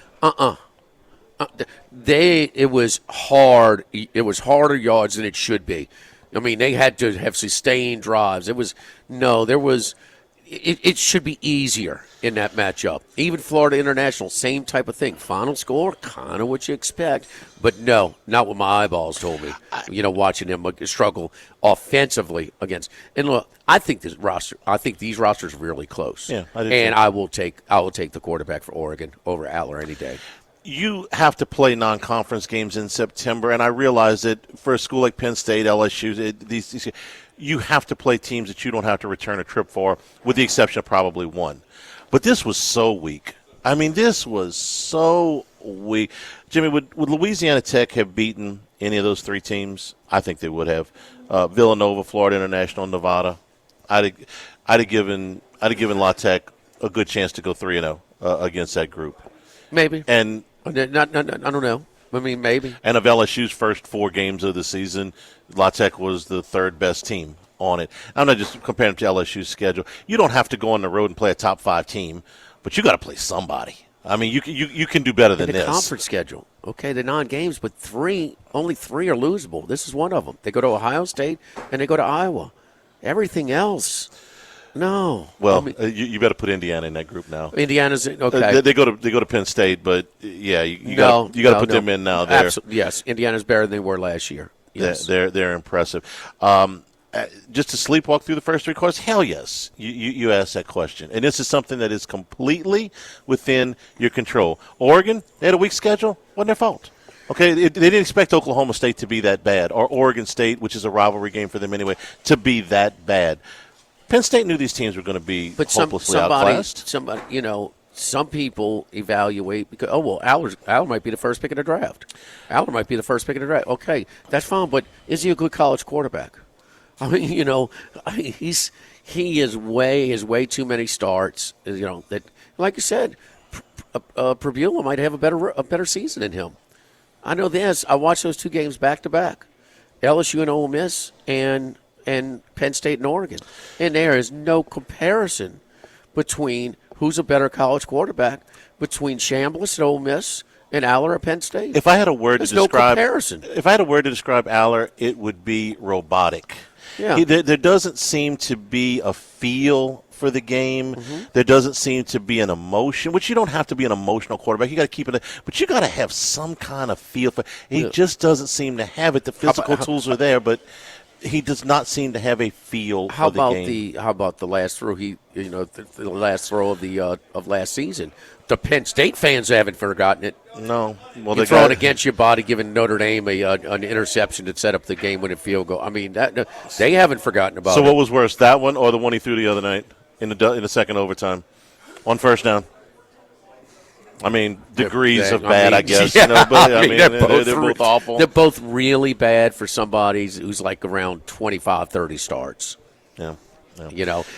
It was hard. It was harder yards than it should be. They had to have sustained drives. It should be easier in that matchup. Even Florida International, same type of thing. Final score, kind of what you expect. But no, not what my eyeballs told me. Watching them struggle offensively against. And look, I think these rosters are really close. Yeah, I do and too. I will take the quarterback for Oregon over Aller any day. You have to play non-conference games in September, and I realize that for a school like Penn State, LSU, you have to play teams that you don't have to return a trip for, with the exception of probably one. But this was so weak. This was so weak. Jimmy, would Louisiana Tech have beaten any of those 3 teams? I think they would have. Villanova, Florida International, Nevada. I'd have given La Tech a good chance to go 3-0 against that group. Maybe. And I don't know. Maybe. And of LSU's first 4 games of the season, La Tech was the 3rd best team on it. I'm not just comparing to LSU's schedule. You don't have to go on the road and play a top 5 team, but you got to play somebody. You can do better than the this. Conference schedule. Okay, they're 9 games, but only 3 are losable. This is one of them. They go to Ohio State and they go to Iowa. Everything else. No. Well, you better put Indiana in that group now. Indiana's okay. They go to Penn State, but yeah, you got to put them in now. Absolutely, yes, Indiana's better than they were last year. Yes. They're impressive. Just to sleepwalk through the first 3 quarters? Hell yes. You asked that question, and this is something that is completely within your control. Oregon, they had a weak schedule. Wasn't their fault. Okay, they didn't expect Oklahoma State to be that bad, or Oregon State, which is a rivalry game for them anyway, to be that bad. Penn State knew these teams were going to be hopelessly outclassed. Some people evaluate because, Aller might be the first pick in the draft. Aller might be the first pick in the draft. Okay, that's fine, but is he a good college quarterback? He has way too many starts. That, like you said, Purbuella might have a better season than him. I know this. I watched those 2 games back to back, LSU and Ole Miss, and Penn State and Oregon. And there is no comparison between who's a better college quarterback between Chambliss at Ole Miss and Aller at Penn State? If I had a word There's to describe, no comparison. If I had a word to describe Aller, it would be robotic. Yeah. There doesn't seem to be a feel for the game. Mm-hmm. There doesn't seem to be an emotion, which you don't have to be an emotional quarterback. You got to keep it, but you got to have some kind of feel for. He just doesn't seem to have it. The physical tools are there, but he does not seem to have a feel for the game. How about the last throw? The last throw of last season. The Penn State fans haven't forgotten it. No, well, they throw it against your body, giving Notre Dame an interception to set up the game-winning field goal. I mean, they haven't forgotten about it. So what was worse, that one or the one he threw the other night in the second overtime on first down? I mean, degrees of bad, I guess. Yeah, they're both awful. They're both really bad for somebody who's like around 25, 30 starts. Yeah.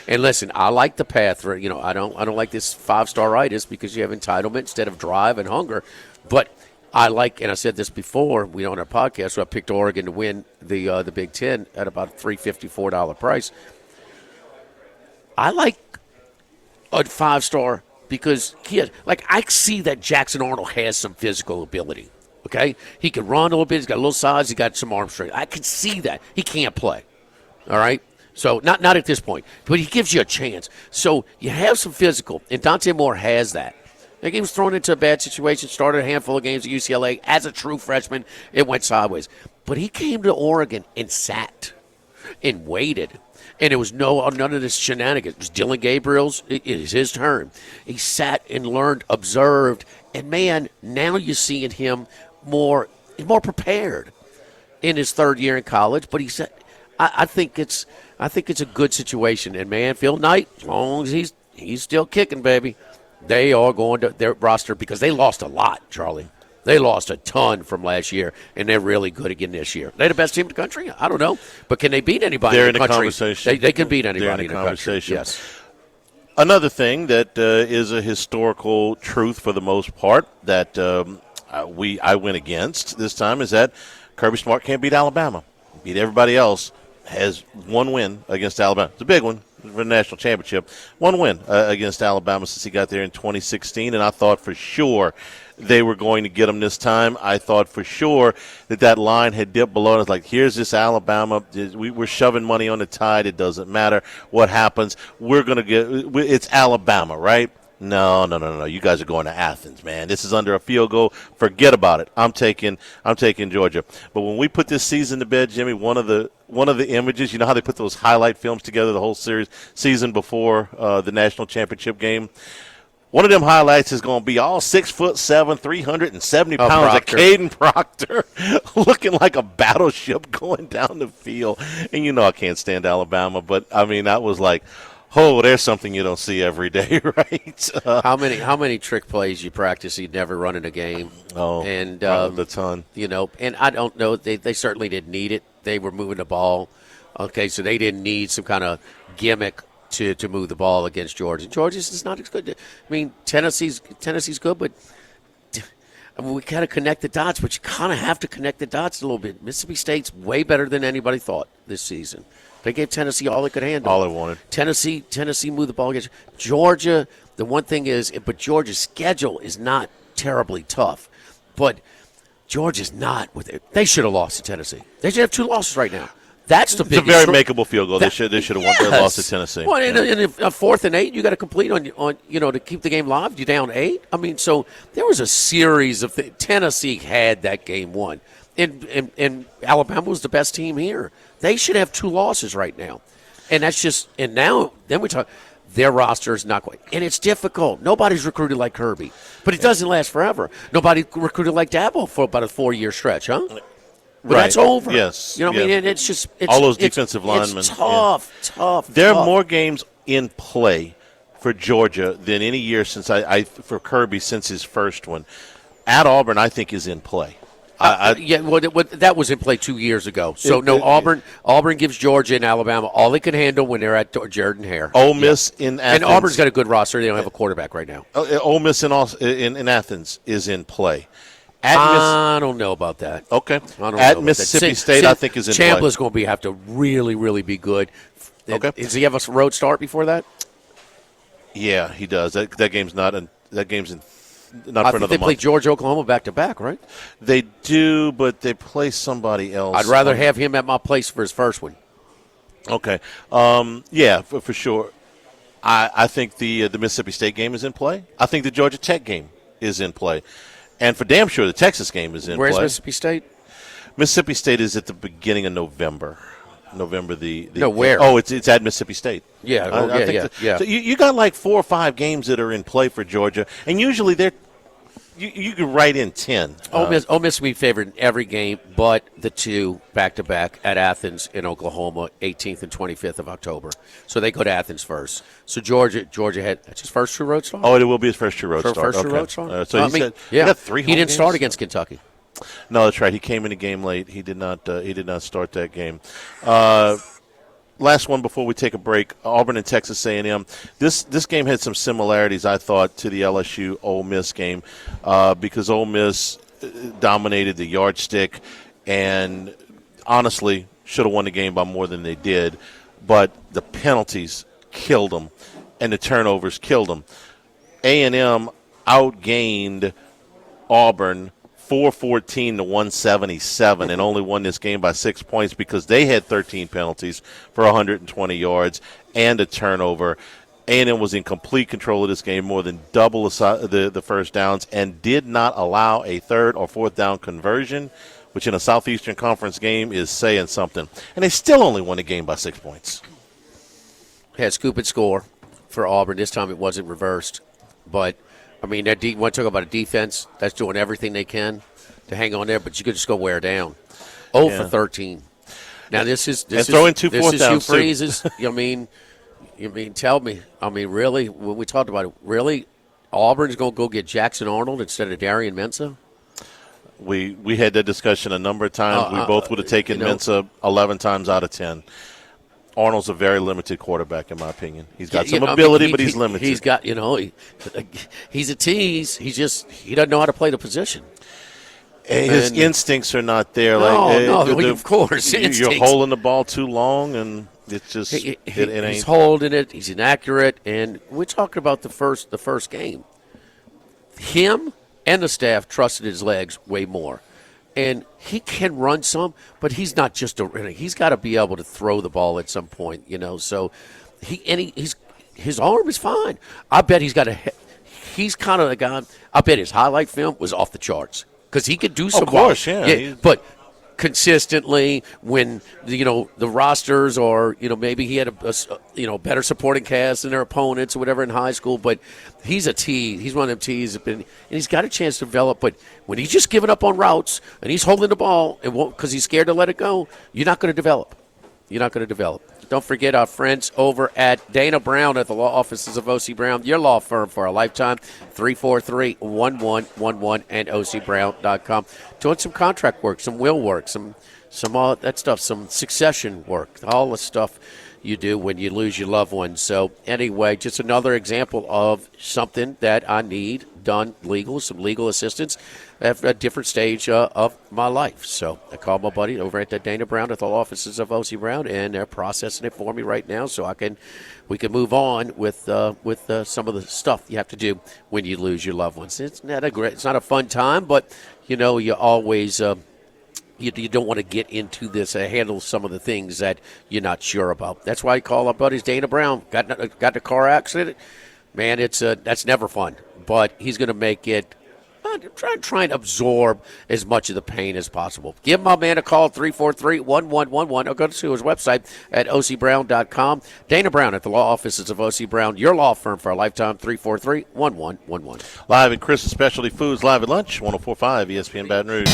And listen, I like the path. I don't like this 5-star-itis because you have entitlement instead of drive and hunger. But I like, and I said this before, we on our podcast, so I picked Oregon to win the Big Ten at about a $354 price. I like a 5-star because I see that Jackson Arnold has some physical ability. Okay, he can run a little bit. He's got a little size. He got some arm strength. I can see that. He can't play. All right. So not at this point, but he gives you a chance. So you have some physical, and Dante Moore has that. Like he was thrown into a bad situation, started a handful of games at UCLA. As a true freshman, it went sideways. But he came to Oregon and sat and waited. And it was none of this shenanigans. It was Dylan Gabriel's. It is his turn. He sat and learned, observed, and, man, now you're seeing him more prepared in his third year in college. But he said, I think it's a good situation. And, man, Phil Knight, as long as he's still kicking, baby, they are going to their roster because they lost a lot, Charlie. They lost a ton from last year, and they're really good again this year. They're the best team in the country? I don't know. But can they beat anybody in the country? Conversation. They can beat anybody in the conversation. Yes. Another thing that is a historical truth for the most part that I went against this time is that Kirby Smart can't beat Alabama. Beat everybody else. Has one win against Alabama. It's a big one for the national championship. One win against Alabama since he got there in 2016, and I thought for sure they were going to get him this time. I thought for sure that line had dipped below. It's like, here's this Alabama. We're shoving money on the tide. It doesn't matter what happens. We're going to get – it's Alabama, right? No. You guys are going to Athens, man. This is under a field goal. Forget about it. I'm taking Georgia. But when we put this season to bed, Jimmy, one of the images, you know how they put those highlight films together the whole season before the national championship game? One of them highlights is going to be all 6'7", 370 pounds of Caden Proctor looking like a battleship going down the field. And you know I can't stand Alabama, but, I mean, that was like, oh, there's something you don't see every day, right? How many trick plays you practice you'd never run in a game? Oh, and a ton. And I don't know. They certainly didn't need it. They were moving the ball. Okay, so they didn't need some kind of gimmick to move the ball against Georgia. Georgia's is not as good. I mean, Tennessee's good, but we kind of connect the dots. But you kind of have to connect the dots a little bit. Mississippi State's way better than anybody thought this season. They gave Tennessee all they could handle. All they wanted. Tennessee moved the ball against Georgia. The one thing is, but Georgia's schedule is not terribly tough. But Georgia's not with it. They should have lost to Tennessee. They should have 2 losses right now. That's the biggest. It's a very makeable field goal. They should have won. They lost to Tennessee. Well, in a 4th and 8, you got to complete on to keep the game live. You down 8. I mean, so there was a series of Tennessee had that game won, and Alabama was the best team here. They should have 2 losses right now, and that's just. And now then we talk. Their roster is not quite, and it's difficult. Nobody's recruited like Kirby, but it doesn't last forever. Nobody recruited like Dabo for about a 4-year stretch, huh? But that's over. Yes. You know what I mean? It's just all those defensive linemen. It's tough. There are more games in play for Georgia than any year since for Kirby since his first one. At Auburn, I think is in play. That was in play 2 years ago. So Auburn gives Georgia and Alabama all they can handle when they're at Jordan Hare. Ole Miss in Athens, and Auburn's got a good roster. They don't have a quarterback right now. Ole Miss in Athens is in play. I don't know about that. Okay. At Mississippi State, I think is in play. Champion's going to have to really, really be good. Okay. Does he have a road start before that? Yeah, he does. That game's not for I another think they play month. Georgia, Oklahoma back-to-back, right? They do, but they play somebody else. I'd rather have him at my place for his first one. Okay. Yeah, for sure. I think the Mississippi State game is in play. I think the Georgia Tech game is in play. And for damn sure, the Texas game is in Where's play. Mississippi State? Mississippi State is at the beginning of November. No, where? Oh, it's at Mississippi State. Yeah, I think yeah. So you got like 4 or 5 games that are in play for Georgia, and usually you can write in 10. Ole Miss will be favored in every game but the 2 back-to-back at Athens in Oklahoma, 18th and 25th of October. So they go to Athens first. So Georgia had that's his first true road start? Oh, it will be his first true road start. First true Okay. road start? So he got 3 home He didn't games? start against Kentucky. No, that's right. He came in the game late. He did not start that game. Last one before we take a break. Auburn and Texas A&M. This game had some similarities, I thought, to the LSU Ole Miss game because Ole Miss dominated the yardstick and honestly should have won the game by more than they did. But the penalties killed them and the turnovers killed them. A&M outgained Auburn 414 to 177 and only won this game by 6 points because they had 13 penalties for 120 yards and a turnover. A&M was in complete control of this game, more than double the first downs, and did not allow a third or fourth down conversion, which in a Southeastern Conference game is saying something. And they still only won the game by 6 points. Had scoop and score for Auburn. This time it wasn't reversed. But, I mean, want to talk about a defense that's doing everything they can to hang on there, but you could just go wear down. 0 for 13. Now, this is throwing 2 fourth downs, Hugh Freeze's. You mean, tell me. I mean, really, when we talked about it, really, Auburn's going to go get Jackson Arnold instead of Darian Mensah? We had that discussion a number of times. We both would have taken Mensah 11 times out of 10. Arnold's a very limited quarterback, in my opinion. He's got some ability, but he's limited. He's got, he's a tease. He doesn't know how to play the position. His instincts are not there. Of course. You're holding the ball too long, and it's just it ain't. He's holding it. He's inaccurate, and we're talking about the first game. Him and the staff trusted his legs way more. And he can run some, but he's not just he's got to be able to throw the ball at some point, So his arm is fine. I bet he's kind of the guy. I bet his highlight film was off the charts because he could do some. Of course, yeah. But consistently when the rosters or maybe he had a better supporting cast than their opponents or whatever in high school, but he's a T. He's one of them T's, and he's got a chance to develop. But when he's just giving up on routes and he's holding the ball and won't because he's scared to let it go, you're not going to develop. Don't forget our friends over at Dana Brown at the law offices of O.C. Brown, your law firm for a lifetime, 343-1111 and ocbrown.com. Doing some contract work, some will work, some all that stuff, some succession work, all the stuff you do when you lose your loved one. So anyway, just another example of something that I need done legal, some legal assistance at a different stage of my life. So I called my buddy over at the Dana Brown at the law offices of O.C. Brown, and they're processing it for me right now so we can move on with some of the stuff you have to do when you lose your loved ones. It's not a fun time, but you always you don't want to get into this and handle some of the things that you're not sure about. That's why I call our buddies Dana Brown. Got in a car accident. Man, that's never fun. But he's going to make it. Try and absorb as much of the pain as possible. Give my man a call, 343-1111, or go to his website at ocbrown.com. Dana Brown at the law offices of O.C. Brown, your law firm for a lifetime, 343-1111. Live at Chris's Specialty Foods, live at lunch, 104.5 ESPN Baton Rouge.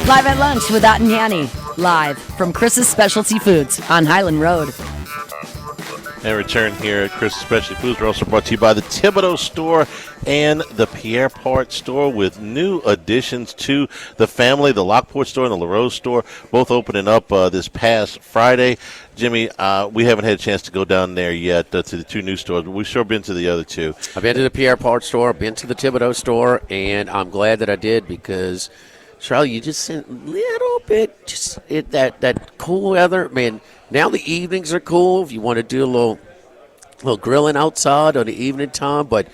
Live at lunch with Ott and Yanni. Live from Chris's Specialty Foods on Highland Road. And return here at Chris's Specialty Foods. We're also brought to you by the Thibodeau Store and the Pierre Part Store with new additions to the family. The Lockport Store and the LaRose Store both opening up this past Friday. Jimmy, we haven't had a chance to go down there yet to the 2 new stores, but we've sure been to the other 2. I've been to the Pierre Part Store, I've been to the Thibodeau Store, and I'm glad that I did because Charlie, you just sent a little bit, just that cool weather. Man, now the evenings are cool if you want to do a little grilling outside on the evening time. But,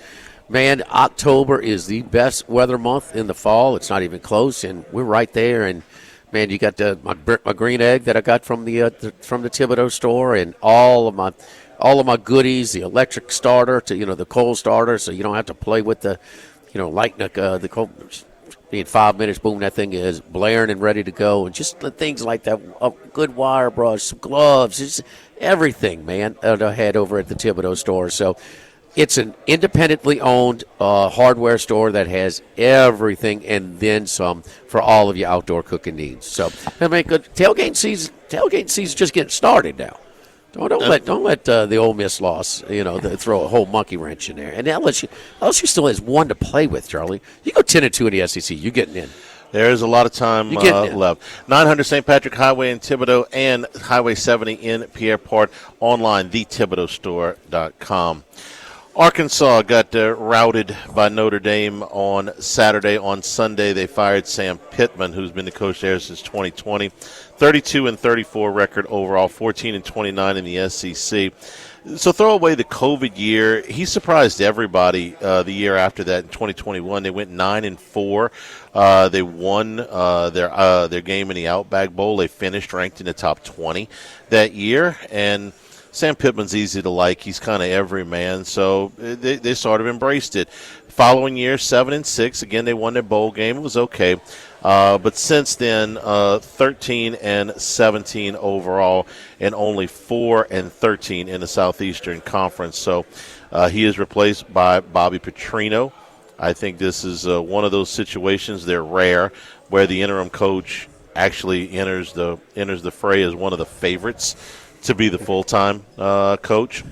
man, October is the best weather month in the fall. It's not even close, and we're right there. And, man, you got my green egg that I got from the Thibodeau store, and all of my goodies, the electric starter to the coal starter, so you don't have to play with the lighting the coal. In 5 minutes, boom, that thing is blaring and ready to go. And just the things like that, a good wire brush, some gloves, just everything, man, I had over at the Thibodeau store. So it's an independently owned hardware store that has everything and then some for all of your outdoor cooking needs. So, I mean, tailgate season's just getting started now. Don't let the Ole Miss loss, throw a whole monkey wrench in there. And LSU still has one to play with, Charlie. You go 10-2 in the SEC, you're getting in. There is a lot of time left. 900 St. Patrick Highway in Thibodaux and Highway 70 in Pierre Part. Online, thethibodeaustore.com. Arkansas got routed by Notre Dame on Saturday. On Sunday, they fired Sam Pittman, who's been the coach there since 2020. 32-34 record overall, 14-29 in the SEC. So throw away the COVID year. He surprised everybody the year after that in 2021. They went 9-4. They won their game in the Outback Bowl. They finished ranked in the top 20 that year. And Sam Pittman's easy to like. He's kind of every man. So they sort of embraced it. Following year, 7-6. Again, they won their bowl game. It was okay. But since then, 13-17 overall, and only 4-13 in the Southeastern Conference. So he is replaced by Bobby Petrino. I think this is one of those situations. They're rare, where the interim coach actually enters the fray as one of the favorites to be the full-time coach.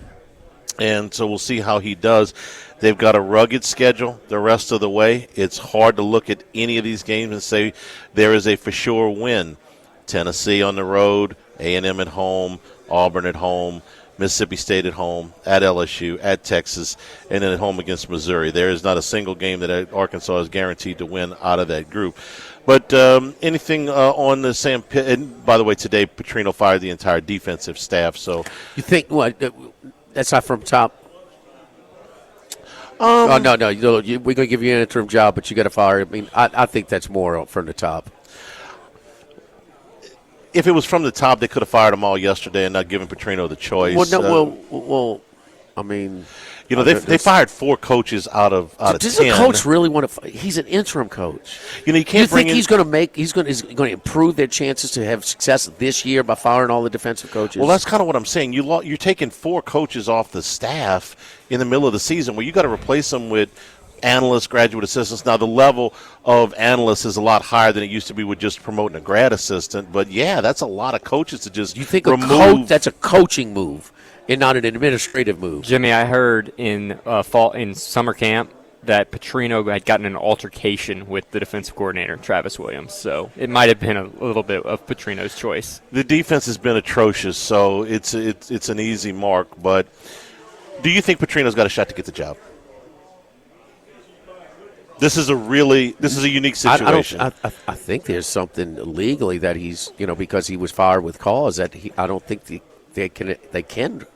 And so we'll see how he does. They've got a rugged schedule the rest of the way. It's hard to look at any of these games and say there is a for sure win. Tennessee on the road, A&M at home, Auburn at home, Mississippi State at home, at LSU, at Texas, and then at home against Missouri. There is not a single game that Arkansas is guaranteed to win out of that group. But anything on the Sam Pitt? And by the way, today Petrino fired the entire defensive staff. So you think what? That's not from top. No. We're going to give you an interim job, but you got to fire. I mean, I think that's more from the top. If it was from the top, they could have fired them all yesterday and not given Petrino the choice. I mean, they fired 4 coaches out of 10. Does the coach really want to? He's an interim coach. You can't. He's going to improve their chances to have success this year by firing all the defensive coaches? Well, that's kind of what I'm saying. You're taking 4 coaches off the staff in the middle of the season, where you got to replace them with analysts, graduate assistants. Now, the level of analysts is a lot higher than it used to be with just promoting a grad assistant. But yeah, that's a lot of coaches to just remove. That's a coaching move and not an administrative move. Jimmy, I heard in summer camp that Petrino had gotten an altercation with the defensive coordinator, Travis Williams. So it might have been a little bit of Petrino's choice. The defense has been atrocious, so it's an easy mark. But do you think Petrino's got a shot to get the job? This is a unique situation. I think there's something legally that he's, because he was fired with cause, that I don't think they can.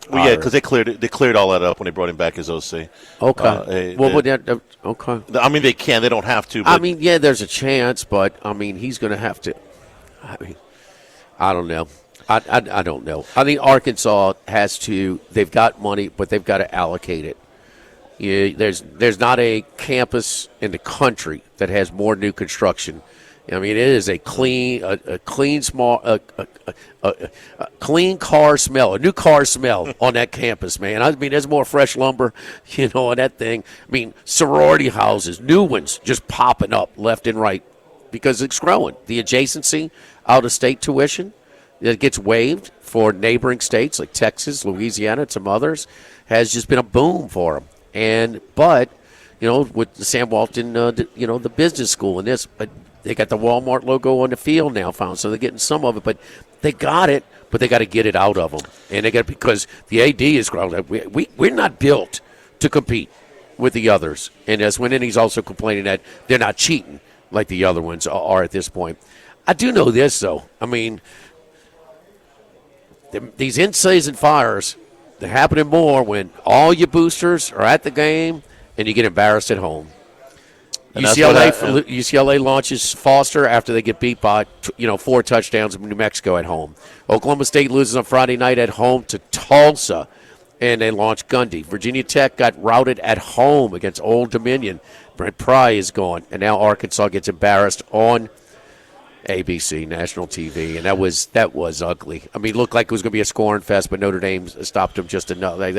Well, yeah, because they cleared all that up when they brought him back as OC. Okay. Okay. I mean, they can. They don't have to. But there's a chance, but he's going to have to. I don't know. I don't know. I think Arkansas has to. They've got money, but they've got to allocate it. Yeah, there's not a campus in the country that has more new construction. I mean, it is a clean car smell, a new car smell on that campus, man. I mean, there's more fresh lumber, on that thing. I mean, sorority houses, new ones just popping up left and right because it's growing. The adjacency, out-of-state tuition that gets waived for neighboring states like Texas, Louisiana, and some others has just been a boom for them. But with the Sam Walton, the business school and this, but they got the Walmart logo on the field now found, so they're getting some of it. But they got it, but they got to get it out of them. And they got because the AD is growing. We're not built to compete with the others. And as Winning, he's also complaining that they're not cheating. like the other ones are at this point. I do know this, though. I mean, these in-season fires, they're happening more when all your boosters are at the game and you get embarrassed at home. UCLA launches Foster after they get beat by 4 touchdowns in New Mexico at home. Oklahoma State loses on Friday night at home to Tulsa, and they launch Gundy. Virginia Tech got routed at home against Old Dominion. Brent Pry is gone, and now Arkansas gets embarrassed on ABC, national TV, and that was ugly. I mean, it looked like it was going to be a scoring fest, but Notre Dame stopped them just enough. They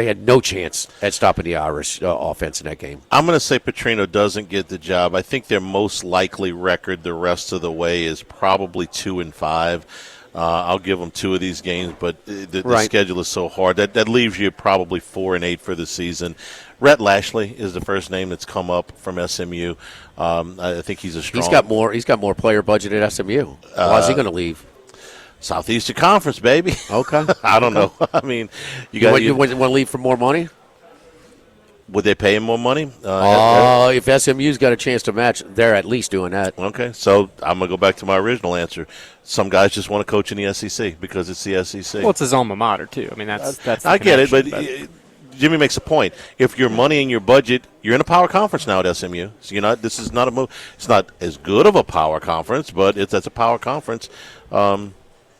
had no chance at stopping the Irish offense in that game. I'm going to say Petrino doesn't get the job. I think their most likely record the rest of the way is probably 2-5. I'll give them 2 of these games, but the schedule is so hard. That leaves you probably 4-8 for the season. Rhett Lashley is the first name that's come up from SMU. I think he's a strong. He's got more player budget at SMU. Why is he going to leave? Southeastern Conference, baby. Okay. I don't know. I mean, you want to leave for more money? Would they pay him more money? If SMU's got a chance to match, they're at least doing that. Okay, so I'm going to go back to my original answer. Some guys just want to coach in the SEC because it's the SEC. Well, it's his alma mater, too. I mean, that's I get it, but Jimmy makes a point. If your money and your budget, you're in a power conference now at SMU. So this is not a move. It's not as good of a power conference, but that's a power conference.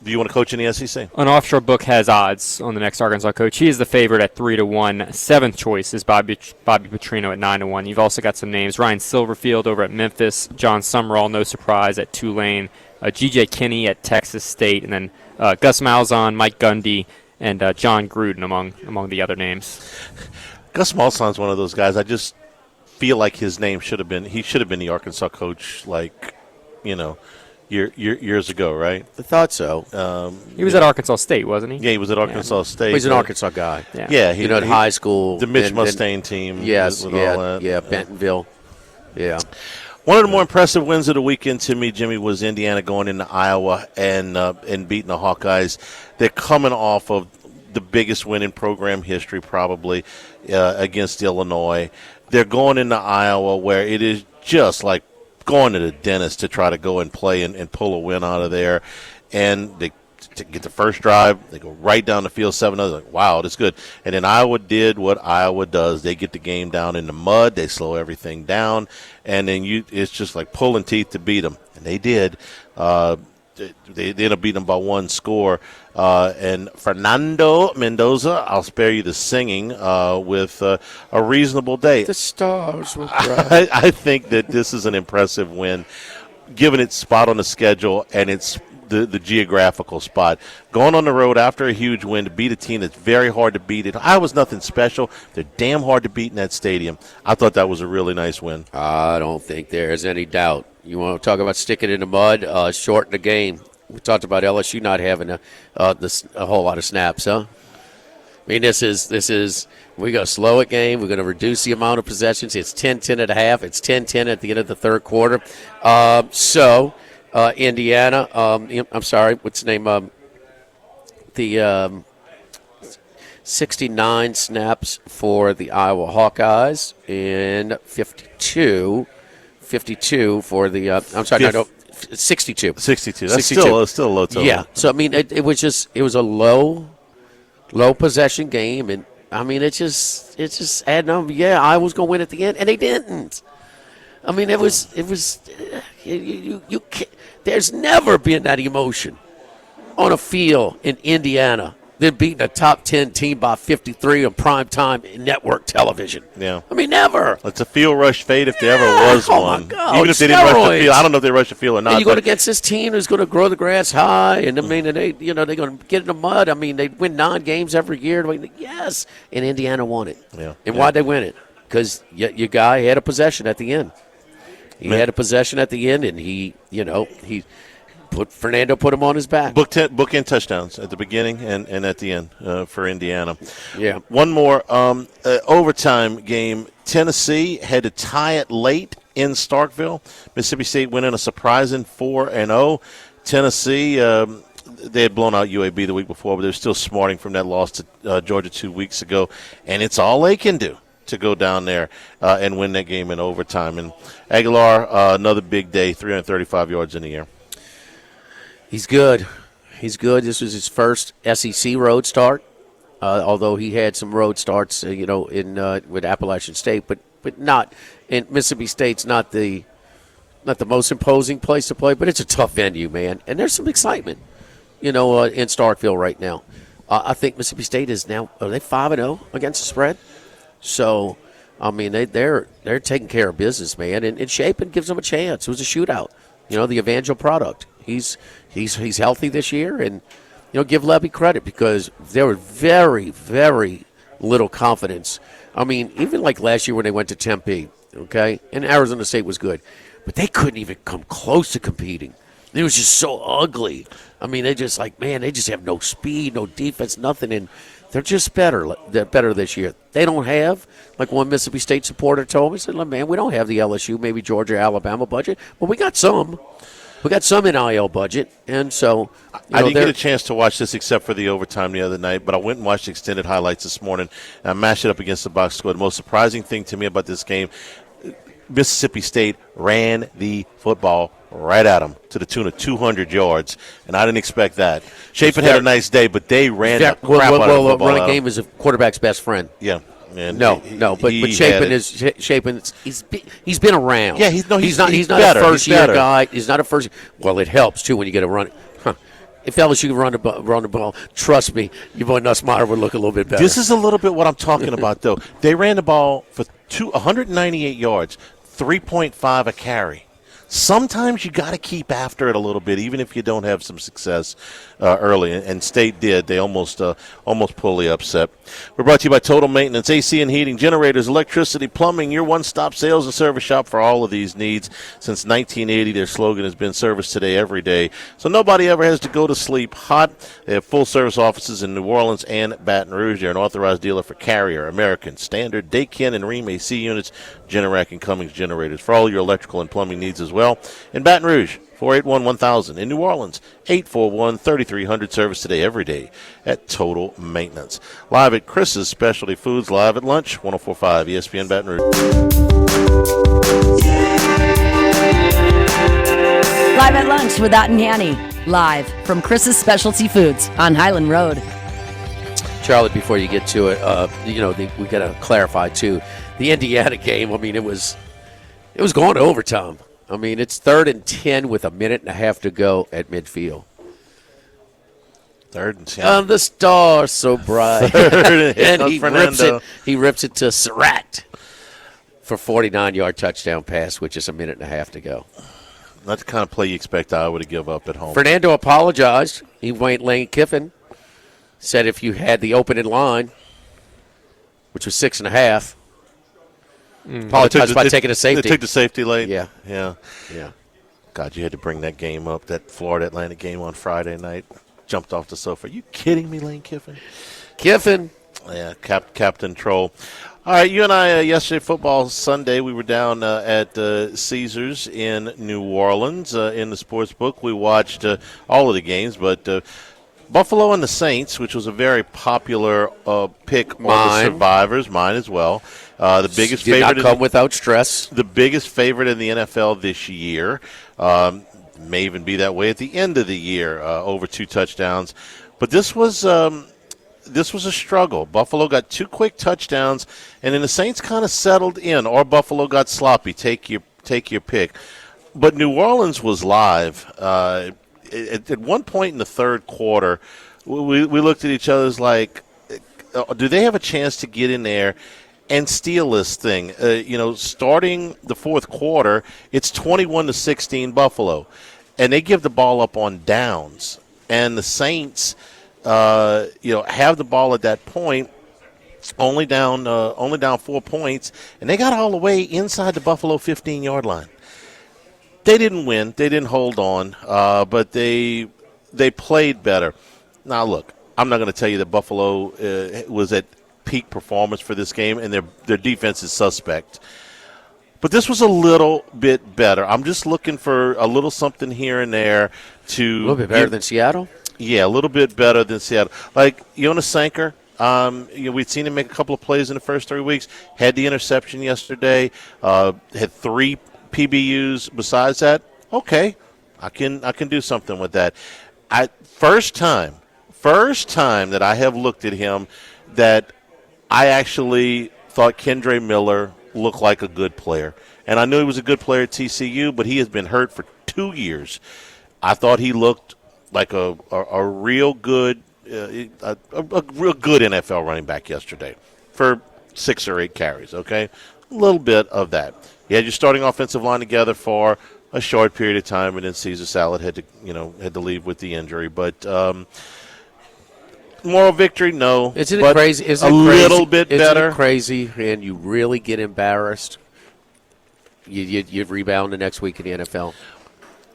Do you want to coach in the SEC? An offshore book has odds on the next Arkansas coach. He is the favorite at 3-1. Seventh choice is Bobby Petrino at 9-1. You've also got some names: Ryan Silverfield over at Memphis, John Summerall, no surprise, at Tulane, G.J. Kinney at Texas State, and then Gus Malzahn, Mike Gundy, and John Gruden among the other names. Gus Malzahn's one of those guys. I just feel like his name should have been the Arkansas coach, years ago, right? I thought so. He was at Arkansas State, wasn't he? Yeah, he was at Arkansas State. He's an Arkansas guy. Yeah, in high school. The Mitch Mustaine team. Yes, with all that. Yeah, Bentonville. Yeah. One of the more impressive wins of the weekend to me, Jimmy, was Indiana going into Iowa and beating the Hawkeyes. They're coming off of the biggest win in program history, probably, against Illinois. They're going into Iowa where it is just like going to the dentist to try to go and play and pull a win out of there. And they get the first drive. They go right down the field, 7-0. Like, wow, that's good. And then Iowa did what Iowa does. They get the game down in the mud. They slow everything down. And then it's just like pulling teeth to beat them. And they did. They ended up beating them by 1 score. And Fernando Mendoza, I'll spare you the singing, with a reasonable day. The stars will bright. I think that this is an impressive win, given its spot on the schedule and its the geographical spot. Going on the road after a huge win to beat a team that's very hard to beat. Iowa's nothing special. They're damn hard to beat in that stadium. I thought that was a really nice win. I don't think there's any doubt. You want to talk about sticking in the mud, shorten the game. We talked about LSU not having a whole lot of snaps, huh? I mean, this is we're going to slow a game. We're going to reduce the amount of possessions. It's 10-10 at a half. It's 10-10 at the end of the third quarter. Indiana, I'm sorry, what's the name? The 69 snaps for the Iowa Hawkeyes and 52 for the, 62. 62. That's still a low total. Yeah. So, I mean, it was a low possession game. And, I mean, it just added up. Yeah, Iowa's going to win at the end. And they didn't. I mean, it was you can't, there's never been that emotion on a field in Indiana than beating a top 10 team by 53 on primetime network television. Yeah. I mean, never. It's a field rush fade if there ever was one. My God. Even if they didn't rush the field. I don't know if they rushed the field or not. And you go against this team who's going to grow the grass high, and I mean, they're going to get in the mud. I mean, they win 9 games every year. Yes. And Indiana won it. Yeah. And why'd they win it? Because your guy had a possession at the end. He had a possession at the end, and Fernando put him on his back. Bookend touchdowns at the beginning and at the end for Indiana. Yeah. One more overtime game. Tennessee had to tie it late in Starkville. Mississippi State went in a surprising 4-0. Tennessee, they had blown out UAB the week before, but they're still smarting from that loss to Georgia 2 weeks ago. And it's all they can do. to go down there and win that game in overtime. And Aguilar, another big day, 335 yards in the air. He's good. He's good. This was his first SEC road start, although he had some road starts, in with Appalachian State, but not in Mississippi State's not the most imposing place to play, but it's a tough venue, man. And there's some excitement, in Starkville right now. I think Mississippi State is now, are they 5-0 against the spread? So, I mean, they're taking care of business, man. And Chapin gives them a chance. It was a shootout. The Evangel product. He's healthy this year, and give Levy credit because there was very, very little confidence. I mean, even like last year when they went to Tempe, okay, and Arizona State was good, but they couldn't even come close to competing. It was just so ugly. I mean, they just have no speed, no defense, nothing, and they're just better. They're better this year. They don't have, like one Mississippi State supporter told me, he said, man, we don't have the LSU, maybe Georgia, Alabama budget, but we got some. We got some NIL budget, and so I didn't get a chance to watch this except for the overtime the other night, but I went and watched extended highlights this morning, and I mashed it up against the box score. The most surprising thing to me about this game, Mississippi State ran the football right at them to the tune of 200 yards, and I didn't expect that. Chapin had a nice day, but they ran the crap out of the football. Well, running game is a quarterback's best friend. Yeah. And but Chapin he's been around. Yeah, he's not a first year guy. He's not a first. Well, it helps too when you get a run. If LSU run the ball, trust me, your boy Nussmeier would look a little bit better. This is a little bit what I'm talking about, though. They ran the ball for 198 yards, 3.5 a carry. Sometimes you got to keep after it a little bit, even if you don't have some success early. And State did. They almost pulled the upset. We're brought to you by Total Maintenance, AC and heating, generators, electricity, plumbing, your one-stop sales and service shop for all of these needs. Since 1980, their slogan has been service today, every day. So nobody ever has to go to sleep hot. They have full-service offices in New Orleans and Baton Rouge. They're an authorized dealer for Carrier, American, Standard, Daikin, and Rheem AC units, Generac, and Cummins generators for all your electrical and plumbing needs as well. In Baton Rouge, 481-1000. In New Orleans, 841-3300. Service today, every day at Total Maintenance. Live at Chris's Specialty Foods, live at lunch, 104.5 ESPN Baton Rouge. Live at lunch with Ott and Hanny. Live from Chris's Specialty Foods on Highland Road. Charlie, before you get to it, we got to clarify too. The Indiana game. I mean, it was going to overtime. I mean, it's 3rd and 10 with a minute and a half to go at midfield. 3rd and 10. On the star so bright. And he rips it to Surratt for 49-yard touchdown pass, which is a minute and a half to go. That's the kind of play you expect Iowa to give up at home. Fernando apologized. He went Lane Kiffin. Said if you had the opening line, which was 6.5, apologized by taking a safety. They took the safety late. Yeah. God, you had to bring that game up, that Florida Atlantic game on Friday night. Jumped off the sofa. Are you kidding me, Lane Kiffin? Yeah, Captain Troll. All right, you and I, yesterday, Football Sunday, we were down at Caesars in New Orleans in the sports book. We watched all of the games, but Buffalo and the Saints, which was a very popular pick on the Survivors, mine as well. The biggest favorite did not come without stress. The biggest favorite in the NFL this year. May even be that way at the end of the year, over 2 touchdowns. But this was a struggle. Buffalo got 2 quick touchdowns, and then the Saints kind of settled in, or Buffalo got sloppy. Take your pick. But New Orleans was live. At one point in the third quarter, we looked at each other like, do they have a chance to get in there and steal this thing? Starting the fourth quarter, it's 21-16 Buffalo, and they give the ball up on downs. And the Saints, have the ball at that point, only down 4 points, and they got all the way inside the Buffalo 15-yard line. They didn't win. They didn't hold on, but they played better. Now, look, I'm not going to tell you that Buffalo was at peak performance for this game, and their defense is suspect. But this was a little bit better. I'm just looking for a little something here and there to – A little bit better than Seattle? Yeah, a little bit better than Seattle. Like Jonas Sanker, We'd seen him make a couple of plays in the first 3 weeks. Had the interception yesterday. Had 3 PBUs besides that. Okay, I can do something with that. First time that I have looked at him that I actually thought Kendre Miller looked like a good player. And I knew he was a good player at TCU, but he has been hurt for 2 years. I thought he looked like a real good a real good NFL running back yesterday for 6 or 8 carries, okay? A little bit of that. You had your starting offensive line together for a short period of time, and then Caesar Salad had to leave with the injury. But moral victory, no. Isn't it crazy? Little bit better. Isn't it crazy, and you really get embarrassed? You rebound the next week in the NFL.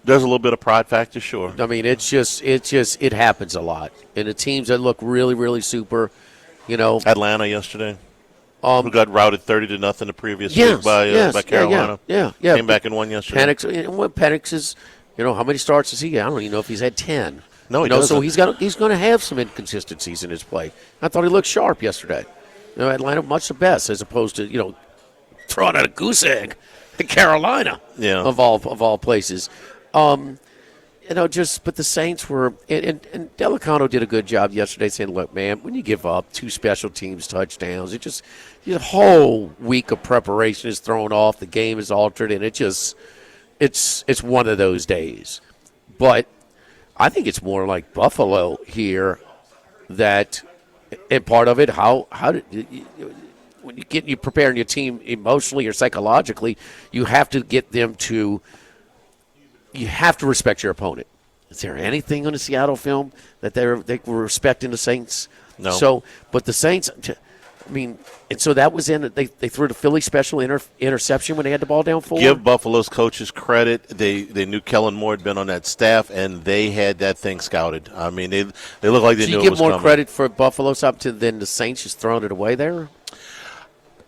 There's a little bit of pride factor, sure. I mean, it happens a lot. And the teams that look really, really super, Atlanta yesterday, who got routed 30-0 the previous week by Carolina. Yeah. Came back and won yesterday. Penix is, how many starts has he got? I don't even know if he's had 10. No, he doesn't. So he's going to have some inconsistencies in his play. I thought he looked sharp yesterday. Atlanta much the best as opposed to, throwing out a goose egg in Carolina. Yeah. Of all places. But the Saints were, and Delicano did a good job yesterday saying, look, man, when you give up 2 special teams touchdowns, the whole week of preparation is thrown off, the game is altered, and it's one of those days. But I think it's more like Buffalo here that, and part of it, when you're preparing your team emotionally or psychologically, you have to get them to, you have to respect your opponent. Is there anything on the Seattle film that they were respecting the Saints? No. So, but the Saints, and so that was in. They threw the Philly special interception when they had the ball down 4. Give Buffalo's coaches credit. They knew Kellen Moore had been on that staff, and they had that thing scouted. I mean, they look like they knew it was coming. Do you give more credit for Buffalo's up to than the Saints just throwing it away there?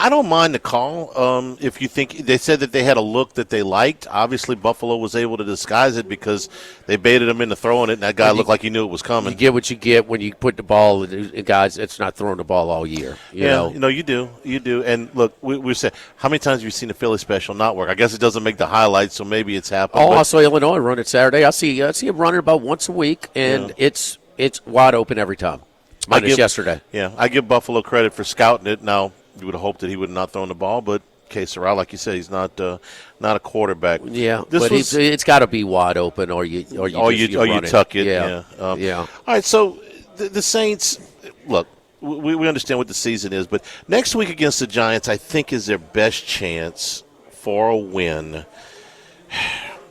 I don't mind the call. If you think they said that they had a look that they liked, obviously Buffalo was able to disguise it because they baited him into throwing it, and that guy looked like he knew it was coming. You get what you get when you put the ball. Guys, it's not throwing the ball all year. You know? You do. And look, we said, how many times have you seen the Philly special not work? I guess it doesn't make the highlights, so maybe it's happened. I saw Illinois run it Saturday. I see him running about once a week, and it's wide open every time. Minus yesterday. Yeah, I give Buffalo credit for scouting it. Now, you would have hoped that he would have not thrown the ball, but K-Serrao, like you said, he's not a quarterback. Yeah, it's got to be wide open, or you tuck it. Yeah. All right, so the Saints, look, we understand what the season is, but next week against the Giants, I think is their best chance for a win.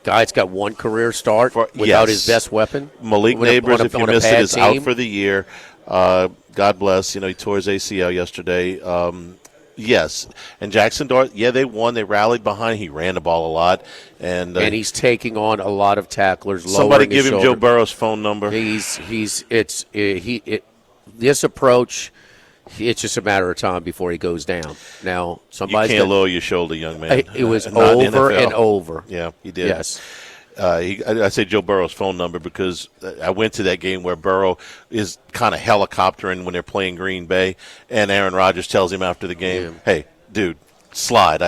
Guy's got one career start without his best weapon. Malik Neighbors, if you miss it, is out for the year. God bless. He tore his ACL yesterday. Yes. And Jackson Dart, they won. They rallied behind. He ran the ball a lot. And he's taking on a lot of tacklers. Somebody give him Joe Burrow's phone number. This approach, it's just a matter of time before he goes down. Now, you can't lower your shoulder, young man. It was over and over. Yeah, he did. Yes. I say Joe Burrow's phone number because I went to that game where Burrow is kind of helicoptering when they're playing Green Bay, and Aaron Rodgers tells him after the game, "Hey, dude, slide.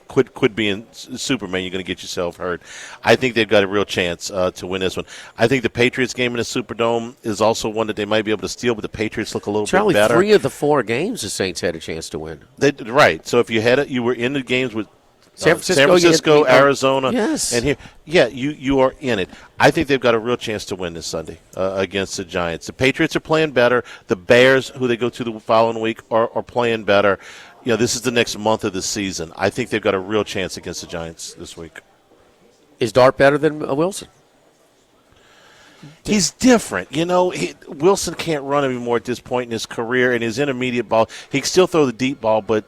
Quit being Superman. You're going to get yourself hurt." I think they've got a real chance to win this one. I think the Patriots game in the Superdome is also one that they might be able to steal, but the Patriots look a little bit better. 3 of the 4 games the Saints had a chance to win. Right. So if you were in the games with San Francisco, Arizona, yes. And here, you are in it. I think they've got a real chance to win this Sunday against the Giants. The Patriots are playing better. The Bears, who they go to the following week, are playing better. This is the next month of the season. I think they've got a real chance against the Giants this week. Is Dart better than Wilson? He's different. Wilson can't run anymore at this point in his career, and his intermediate ball, he can still throw the deep ball, but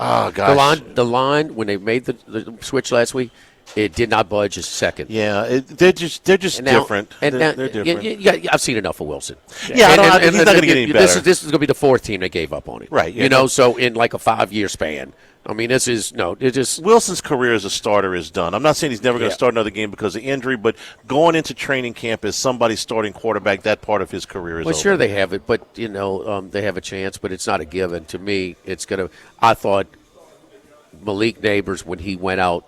oh, gosh. The line when they made the switch last week, It did not budge a second. Yeah, they're just different. And they're different. I've seen enough of Wilson. Yeah, he's not going to get any better. This is going to be the fourth team that gave up on him. Right. You know, so in like a 5-year span. I mean, it just Wilson's career as a starter is done. I'm not saying he's never going to start another game because of injury, but going into training camp as somebody starting quarterback, that part of his career is over. Well, sure they have it, but they have a chance, but it's not a given. To me, it's going to. I thought Malik Neighbors, when he went out,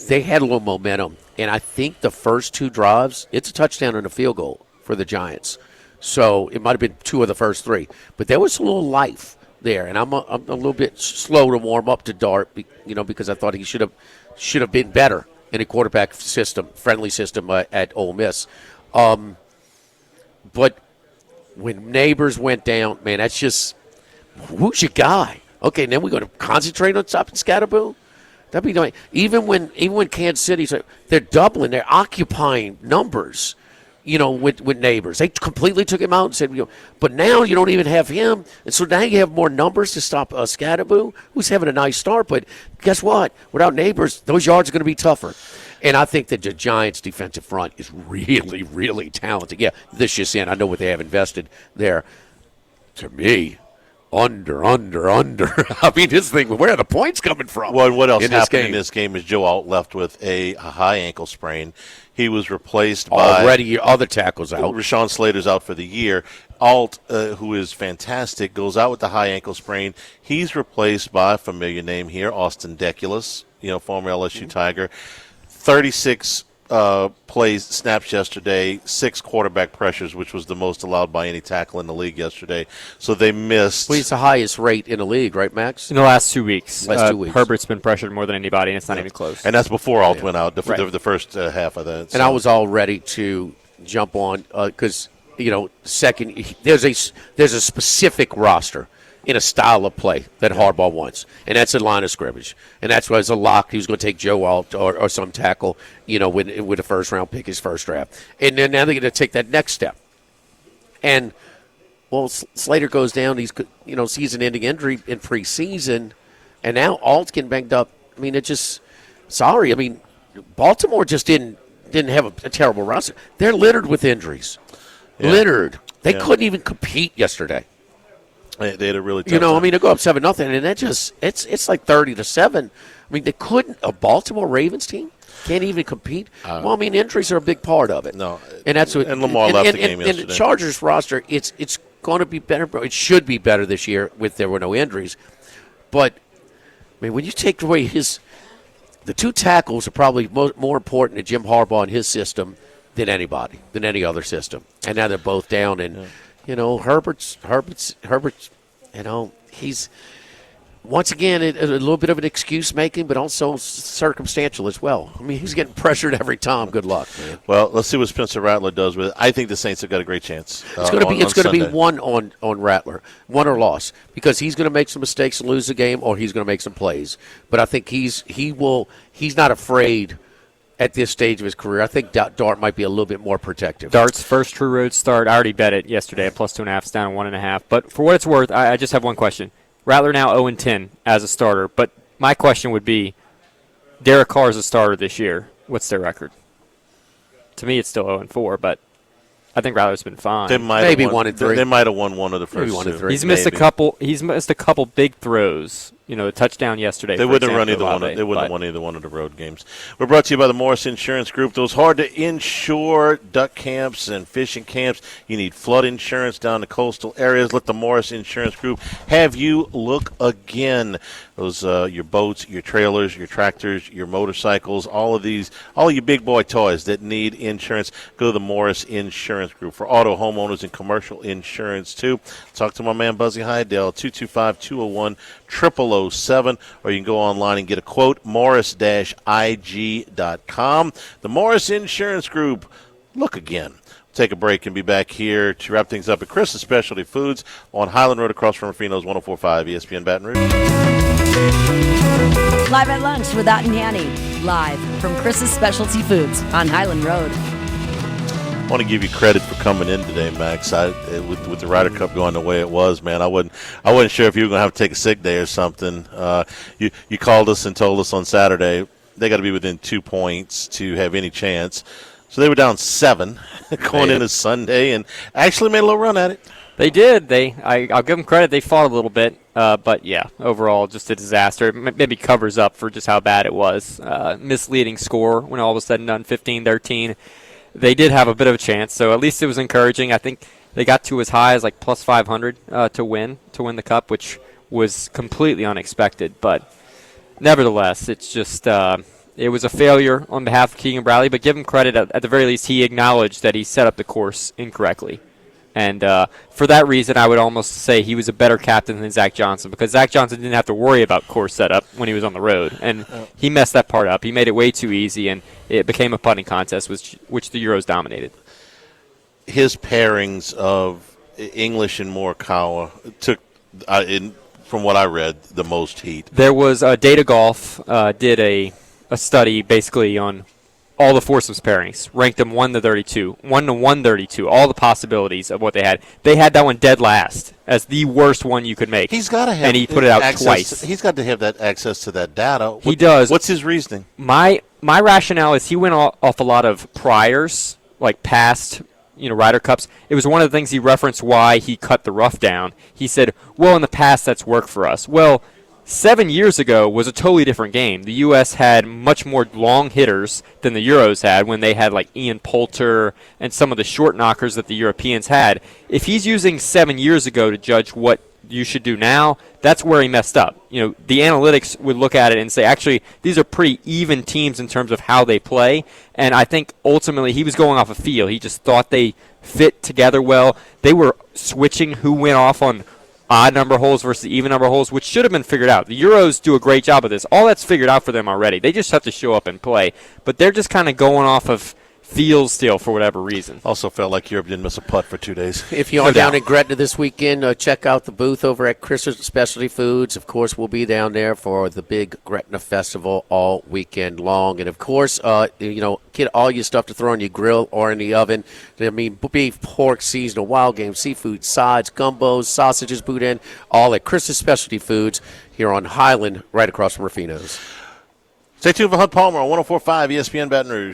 they had a little momentum, and I think the first 2 drives, it's a touchdown and a field goal for the Giants. So it might have been 2 of the first 3, but there was a little life there, and I'm a little bit slow to warm up to Dart, because I thought he should have been better in a quarterback friendly system at Ole Miss. But when Neighbors went down, man, that's just who's your guy? Okay, and then we're going to concentrate on stopping Scatterboo. That'd be nice. Even when Kansas City's they're doubling, they're occupying numbers. With Neighbors. They completely took him out and said, but now you don't even have him. And so now you have more numbers to stop Scatterboo, who's having a nice start. But guess what? Without Neighbors, those yards are going to be tougher. And I think that the Giants' defensive front is really, really talented. Yeah, this just in. I know what they have invested there. To me, under. I mean, this thing, where are the points coming from? Well, what else happened in this game is Joe Alt left with a high ankle sprain. He was replaced by already other tackles out. Rashawn Slater's out for the year. Alt, who is fantastic, goes out with the high ankle sprain. He's replaced by a familiar name here, Austin Deculus, former LSU Tiger. 36 snaps yesterday, 6 quarterback pressures, which was the most allowed by any tackle in the league yesterday. So they missed. Well, he's the highest rate in the league, right, Max? In the last 2 weeks. Herbert's been pressured more than anybody, and it's not even close. And that's before Alt went out, the first half of that. And I was all ready to jump on because, second, there's a specific roster in a style of play that Harbaugh wants, and that's a line of scrimmage. And that's why it's a lock. He was going to take Joe Alt or some tackle, with a first-round pick, his first draft. And then now they're going to take that next step. And, Slater goes down. He's, season-ending injury in preseason, and now Alt's getting banged up. I mean, sorry. I mean, Baltimore just didn't have a terrible roster. They're littered with injuries. Yeah. Littered. They couldn't even compete yesterday. They had a really tough time. They go up 7-0, and that it's like 30-7. I mean, they couldn't. A Baltimore Ravens team can't even compete. Injuries are a big part of it. No, and that's what. And Lamar left the game yesterday. And the Chargers roster, it's going to be better. It should be better this year there were no injuries. But when you take away the 2 tackles are probably more important to Jim Harbaugh and his system than any other system. And now they're both down and. Herbert's, he's once again a little bit of an excuse making, but also circumstantial as well. I mean, he's getting pressured every time. Good luck, man. Well, let's see what Spencer Rattler does with it. I think the Saints have got a great chance. It's going to be one on Rattler, won or loss, because he's going to make some mistakes and lose the game, or he's going to make some plays. But I think he's not afraid. At this stage of his career, I think Dart might be a little bit more protective. Dart's first true road start, I already bet it yesterday at +2.5. It's down to 1.5. But for what it's worth, I just have one question. Rattler now 0-10 as a starter. But my question would be, Derek Carr is a starter this year. What's their record? To me, it's still 0-4, but I think Rattler's been fine. They might maybe have 1-3. They might have won one of the first 2. He's missed a couple. He's missed a couple big throws. A touchdown yesterday. They wouldn't have won either one of the road games. We're brought to you by the Morris Insurance Group. Those hard to insure duck camps and fishing camps. You need flood insurance down the coastal areas. Let the Morris Insurance Group have you look again. Those your boats, your trailers, your tractors, your motorcycles, all your big boy toys that need insurance. Go to the Morris Insurance Group for auto, homeowners, and commercial insurance too. Talk to my man Buzzy Hydell, 225-201-0007, or you can go online and get a quote, morris-ig.com. The Morris Insurance Group, look again. Take a break and be back here to wrap things up at Chris's Specialty Foods on Highland Road across from Rufino's 104.5 ESPN Baton Rouge. Live at lunch with Ott and Hanny. Live from Chris's Specialty Foods on Highland Road. I want to give you credit for coming in today, Max. With the Ryder Cup going the way it was, man, I wasn't sure if you were going to have to take a sick day or something. You called us and told us on Saturday, they got to be within 2 points to have any chance. So they were down 7 going into Sunday and actually made a little run at it. They did. I'll give them credit. They fought a little bit. But, yeah, overall just a disaster. Maybe covers up for just how bad it was. Misleading score when all was said and done, 15-13. They did have a bit of a chance, so at least it was encouraging. I think they got to as high as like plus 500 to win the Cup, which was completely unexpected. But nevertheless, it's just it was a failure on behalf of Keegan Bradley. But give him credit. At the very least, he acknowledged that he set up the course incorrectly. And for that reason, I would almost say he was a better captain than Zach Johnson, because Zach Johnson didn't have to worry about course setup when he was on the road. And he messed that part up. He made it way too easy, and it became a putting contest, which the Euros dominated. His pairings of English and Morikawa took, from what I read, the most heat. There was Data Golf did a study basically on all the foursomes pairings, ranked them 1 to 32, 1 to 132, all the possibilities of what they had. They had that one dead last as the worst one you could make. He's got to have, and he put it out twice. He's got to have that access to that data. He does. What's his reasoning? My rationale is he went off a lot of priors, like past Ryder Cups. It was one of the things he referenced why he cut the rough down. He said, well, in the past that's worked for us. Well, 7 years ago was a totally different game. The U.S. had much more long hitters than the Euros had when they had like Ian Poulter and some of the short knockers that the Europeans had. If he's using 7 years ago to judge what you should do now, that's where he messed up. The analytics would look at it and say, actually, these are pretty even teams in terms of how they play. And I think ultimately he was going off a feel. He just thought they fit together well. They were switching who went off on odd number holes versus even number holes, which should have been figured out. The Euros do a great job of this. All that's figured out for them already. They just have to show up and play. But they're just kind of going off of feels still for whatever reason. Also felt like Europe didn't miss a putt for 2 days. If you are down in Gretna this weekend, check out the booth over at Chris's Specialty Foods. Of course, we'll be down there for the big Gretna Festival all weekend long. And, of course, get all your stuff to throw on your grill or in the oven. I mean, beef, pork, seasonal, wild game, seafood, sides, gumbos, sausages, boudin, all at Chris's Specialty Foods here on Highland, right across from Rufino's. Stay tuned for Hunt Palmer on 104.5 ESPN Baton Rouge.